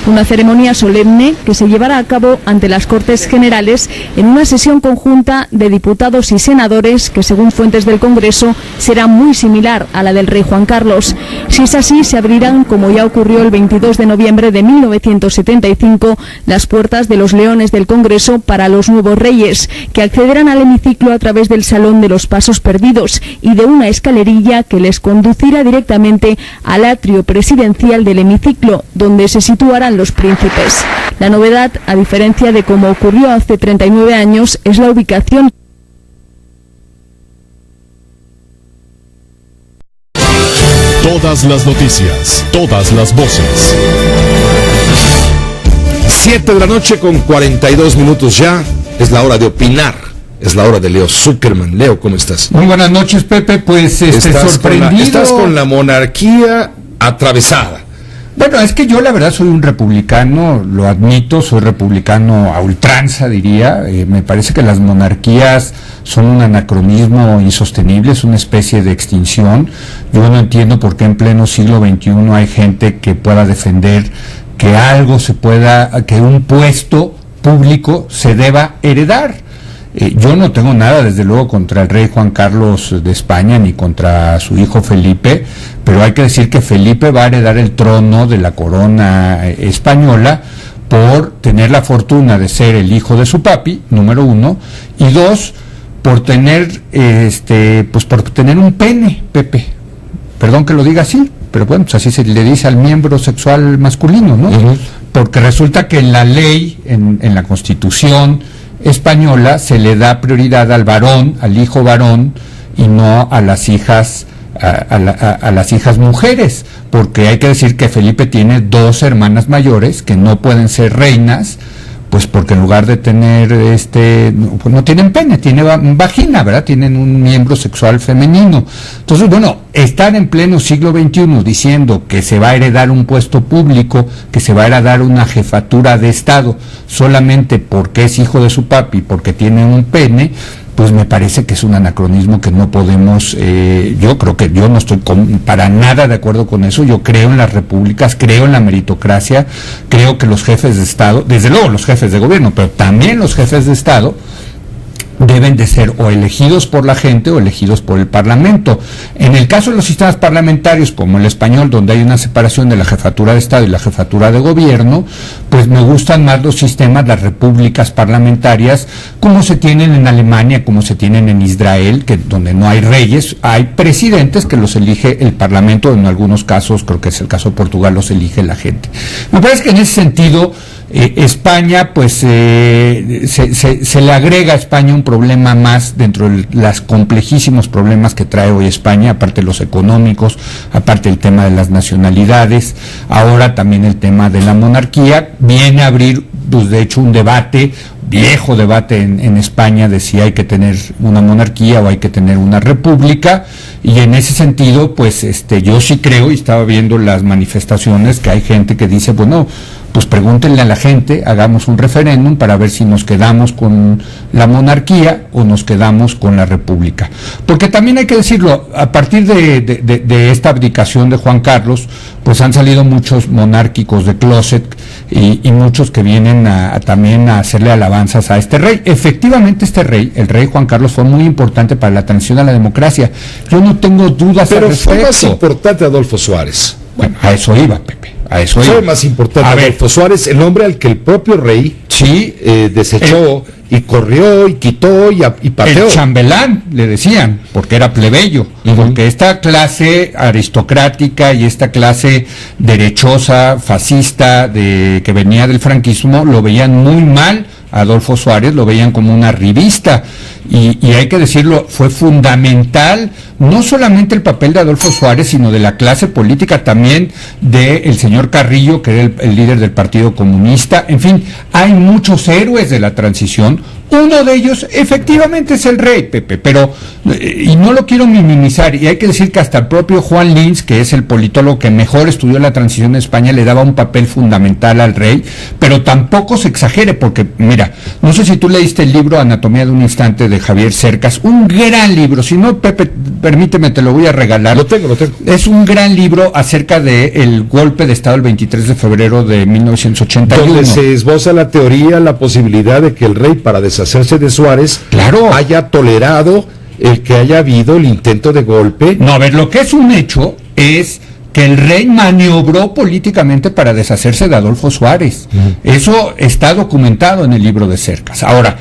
una ceremonia solemne que se llevará a cabo ante las Cortes Generales en una sesión conjunta de diputados y senadores que, según fuentes del Congreso, será muy similar a la del rey Juan Carlos. Si es así, se abrirán, como ya ocurrió el 22 de noviembre de 1975, las puertas de los Leones del Congreso para los nuevos reyes, que accederán al hemiciclo a través del Salón de los Pasos Perdidos y de una escalerilla que les conducirá directamente al atrio presidencial del hemiciclo, donde se situarán los príncipes. La novedad, a diferencia de como ocurrió hace 39 años, es la ubicación. Todas las noticias, todas las voces. 7 de la noche con 42 minutos ya. Es la hora de opinar. Es la hora de Leo Zuckerman. Leo, ¿cómo estás? Muy buenas noches, Pepe. Pues sorprendido. Estás con la monarquía atravesada. Bueno, es que yo la verdad soy un republicano, lo admito, soy republicano a ultranza, diría. Me parece que las monarquías son un anacronismo insostenible, es una especie de extinción. Yo no entiendo por qué en pleno siglo XXI hay gente que pueda defender que algo que un puesto público se deba heredar. Yo no tengo nada, desde luego, contra el rey Juan Carlos de España ni contra su hijo Felipe, pero hay que decir que Felipe va a heredar el trono de la corona española por tener la fortuna de ser el hijo de su papi, número uno, y dos, por tener por tener un pene, Pepe. Perdón que lo diga así, pero bueno, pues así se le dice al miembro sexual masculino, ¿no? Porque resulta que en la ley, en la Constitución española, se le da prioridad al varón, al hijo varón, y no a las hijas a las hijas mujeres, porque hay que decir que Felipe tiene 2 hermanas mayores que no pueden ser reinas, pues porque en lugar de tener no tienen pene, tienen vagina, ¿verdad? Tienen un miembro sexual femenino. Entonces, bueno, estar en pleno siglo XXI diciendo que se va a heredar un puesto público, que se va a heredar una jefatura de Estado solamente porque es hijo de su papi, porque tiene un pene, pues me parece que es un anacronismo que no podemos, yo creo que yo no estoy para nada de acuerdo con eso. Yo creo en las repúblicas, creo en la meritocracia, creo que los jefes de Estado, desde luego los jefes de gobierno, pero también los jefes de Estado, deben de ser o elegidos por la gente o elegidos por el Parlamento. En el caso de los sistemas parlamentarios, como el español, donde hay una separación de la jefatura de Estado y la jefatura de gobierno, pues me gustan más los sistemas, las repúblicas parlamentarias, como se tienen en Alemania, como se tienen en Israel, que donde no hay reyes, hay presidentes que los elige el Parlamento, en algunos casos, creo que es el caso de Portugal, los elige la gente. Me parece que en ese sentido España, pues se le agrega a España un problema más dentro de los complejísimos problemas que trae hoy España, aparte de los económicos, aparte el tema de las nacionalidades, ahora también el tema de la monarquía, viene a abrir, pues de hecho, un debate, viejo debate en España, de si hay que tener una monarquía o hay que tener una república, y en ese sentido, pues yo sí creo, y estaba viendo las manifestaciones, que hay gente que dice, bueno, pues pregúntenle a la gente, hagamos un referéndum para ver si nos quedamos con la monarquía o nos quedamos con la república. Porque también hay que decirlo, a partir de esta abdicación de Juan Carlos, pues han salido muchos monárquicos de closet y muchos que vienen también a hacerle alabanzas a este rey. Efectivamente, este rey, el rey Juan Carlos, fue muy importante para la transición a la democracia. Yo no tengo dudas al respecto. Pero fue más importante Adolfo Suárez. Bueno, a eso iba, Pepe. Fue más importante Adolfo Suárez, el hombre al que el propio rey desechó y corrió y quitó y pateó. El chambelán, le decían, porque era plebeyo, porque esta clase aristocrática y esta clase derechosa, fascista, que venía del franquismo, lo veían muy mal a Adolfo Suárez, lo veían como una revista, y hay que decirlo, fue fundamental no solamente el papel de Adolfo Suárez, sino de la clase política también, del señor Carrillo, que era el líder del Partido Comunista. En fin, hay muchos héroes de la transición. Uno de ellos efectivamente es el rey, Pepe, pero, y no lo quiero minimizar, y hay que decir que hasta el propio Juan Lins, que es el politólogo que mejor estudió la transición en España, le daba un papel fundamental al rey, pero tampoco se exagere, porque mira, no sé si tú leíste el libro Anatomía de un Instante de Javier Cercas, un gran libro. Si no, Pepe, permíteme, te lo voy a regalar. Lo tengo. Es un gran libro acerca del golpe de Estado el 23 de febrero de 1981. Donde se esboza la teoría, la posibilidad de que el rey, para deshacerse de Suárez, haya tolerado el que haya habido el intento de golpe. No, a ver, lo que es un hecho es que el rey maniobró políticamente para deshacerse de Adolfo Suárez. Eso está documentado en el libro de Cercas. Ahora,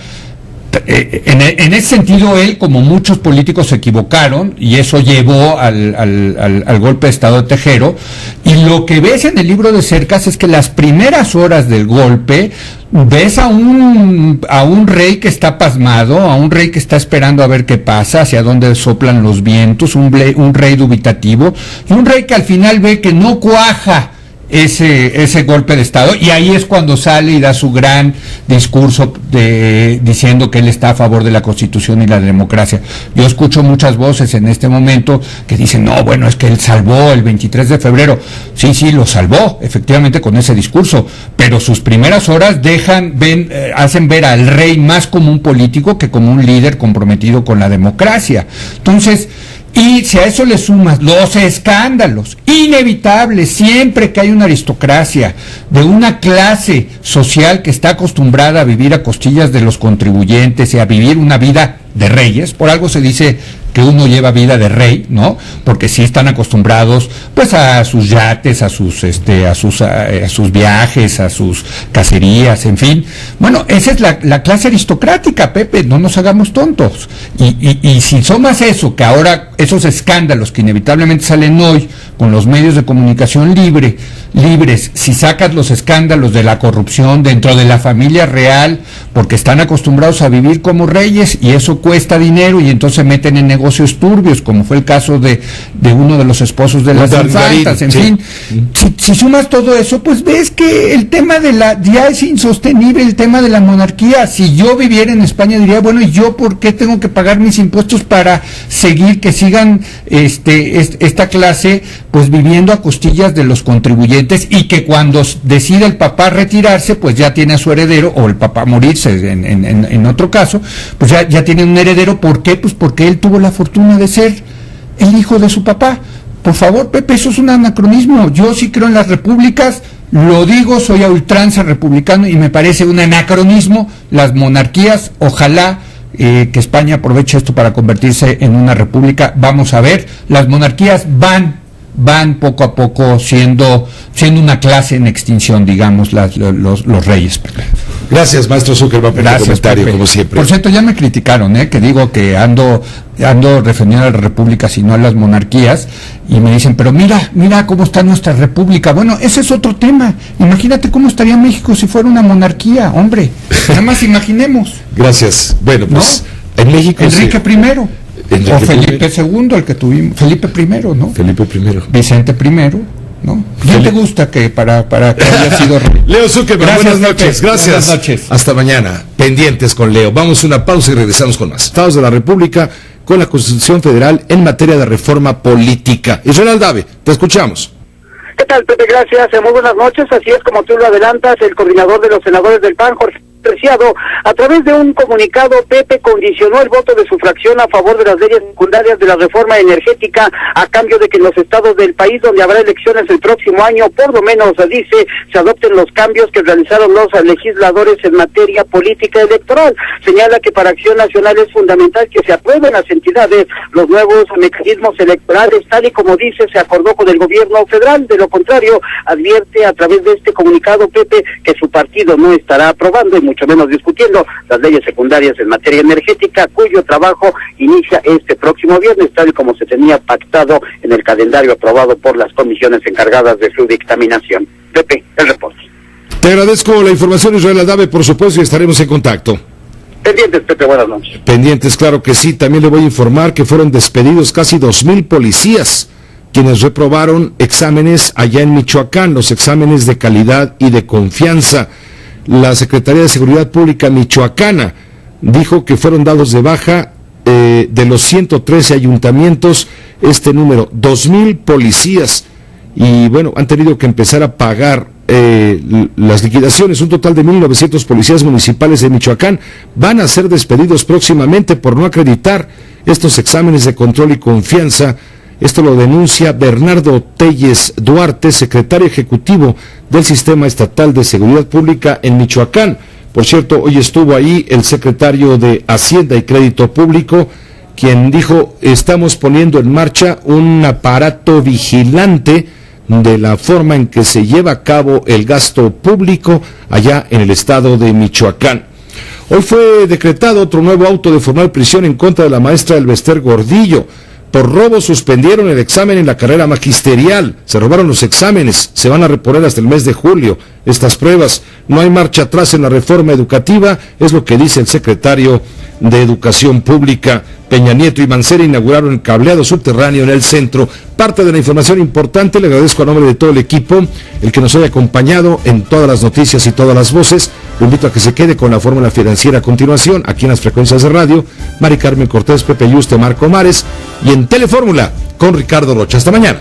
En ese sentido, él, como muchos políticos, se equivocaron y eso llevó al golpe de Estado de Tejero. Y lo que ves en el libro de Cercas es que las primeras horas del golpe ves a un rey que está pasmado, a un rey que está esperando a ver qué pasa, hacia dónde soplan los vientos, un rey dubitativo, y un rey que al final ve que no cuaja ese golpe de Estado, y ahí es cuando sale y da su gran discurso diciendo que él está a favor de la Constitución y la democracia. Yo escucho muchas voces en este momento que dicen, no, bueno, es que él salvó el 23 de febrero. Sí, lo salvó, efectivamente, con ese discurso, pero sus primeras horas hacen ver al rey más como un político que como un líder comprometido con la democracia. Entonces, y si a eso le sumas los escándalos inevitables siempre que hay una aristocracia de una clase social que está acostumbrada a vivir a costillas de los contribuyentes y a vivir una vida de reyes, por algo se dice que uno lleva vida de rey, ¿no? Porque sí están acostumbrados pues a sus yates, a sus viajes, a sus cacerías, en fin. Bueno, esa es la clase aristocrática, Pepe, no nos hagamos tontos. Y si sumas eso, que ahora esos escándalos que inevitablemente salen hoy con los medios de comunicación libres, si sacas los escándalos de la corrupción dentro de la familia real, porque están acostumbrados a vivir como reyes y eso cuesta dinero y entonces se meten en negocios turbios, como fue el caso de uno de los esposos de las infantas, en fin. Si sumas todo eso, pues ves que el tema ya es insostenible, el tema de la monarquía. Si yo viviera en España diría, bueno, ¿y yo por qué tengo que pagar mis impuestos para que sigan esta clase pues viviendo a costillas de los contribuyentes, y que cuando decida el papá retirarse, pues ya tiene a su heredero, o el papá morirse en otro caso, pues ya tiene un heredero? ¿Por qué? Pues porque él tuvo la fortuna de ser el hijo de su papá. Por favor, Pepe, eso es un anacronismo. Yo sí creo en las repúblicas, lo digo, soy a ultranza republicano y me parece un anacronismo las monarquías. Ojalá que España aproveche esto para convertirse en una república. Vamos a ver, las monarquías van poco a poco siendo una clase en extinción, digamos, los reyes. Gracias, maestro Zuckerman, por el comentario, Pepe. como siempre. Por cierto, ya me criticaron, que digo que ando defendiendo a las repúblicas y no a las monarquías, y me dicen, pero mira cómo está nuestra república. Bueno, ese es otro tema. Imagínate cómo estaría México si fuera una monarquía, hombre. Nada más imaginemos. Gracias. Bueno, pues, ¿no? En México Enrique I. O Felipe II, el que tuvimos, Felipe I, ¿no? Felipe I. Vicente I, ¿no? ¿Quién te gusta que para que haya sido rey? Leo Zuckerman, buenas noches, gracias. Buenas noches. Hasta mañana, pendientes con Leo. Vamos a una pausa y regresamos con más. Estados de la República con la Constitución Federal en materia de reforma política. Israel Aldave, te escuchamos. ¿Qué tal, Pepe? Gracias. Muy buenas noches. Así es como tú lo adelantas, el coordinador de los senadores del PAN, Jorge Preciado, a través de un comunicado, Pepe, condicionó el voto de su fracción a favor de las leyes secundarias de la reforma energética, a cambio de que en los estados del país donde habrá elecciones el próximo año, por lo menos, dice, se adopten los cambios que realizaron los legisladores en materia política electoral. Señala que para Acción Nacional es fundamental que se aprueben las entidades los nuevos mecanismos electorales, tal y como dice, se acordó con el gobierno federal. De lo contrario, advierte a través de este comunicado, Pepe, que su partido no estará aprobando y mucho menos discutiendo las leyes secundarias en materia energética, cuyo trabajo inicia este próximo viernes, tal y como se tenía pactado en el calendario aprobado por las comisiones encargadas de su dictaminación. Pepe, el reporte. Te agradezco la información, Israel Aldave, por supuesto, y estaremos en contacto. Pendientes, Pepe, buenas noches. Pendientes, claro que sí. También le voy a informar que fueron despedidos casi 2,000 policías, quienes reprobaron exámenes allá en Michoacán, los exámenes de calidad y de confianza. La Secretaría de Seguridad Pública michoacana dijo que fueron dados de baja de los 113 ayuntamientos este número, 2,000 policías, y bueno, han tenido que empezar a pagar las liquidaciones. Un total de 1,900 policías municipales de Michoacán van a ser despedidos próximamente por no acreditar estos exámenes de control y confianza. Esto lo denuncia Bernardo Telles Duarte, secretario ejecutivo del Sistema Estatal de Seguridad Pública en Michoacán. Por cierto, hoy estuvo ahí el secretario de Hacienda y Crédito Público, quien dijo, estamos poniendo en marcha un aparato vigilante de la forma en que se lleva a cabo el gasto público allá en el estado de Michoacán. Hoy fue decretado otro nuevo auto de formal prisión en contra de la maestra Elvester Gordillo. Por robo suspendieron el examen en la carrera magisterial, se robaron los exámenes, se van a reponer hasta el mes de julio estas pruebas. No hay marcha atrás en la reforma educativa, es lo que dice el secretario de Educación Pública. Peña Nieto y Mancera inauguraron el cableado subterráneo en el centro. Parte de la información importante, le agradezco a nombre de todo el equipo el que nos haya acompañado en todas las noticias y todas las voces. Lo invito a que se quede con la fórmula financiera a continuación, aquí en las frecuencias de radio. Mari Carmen Cortés, Pepe Yuste, Marco Mares, y en Telefórmula con Ricardo Rocha. Hasta mañana.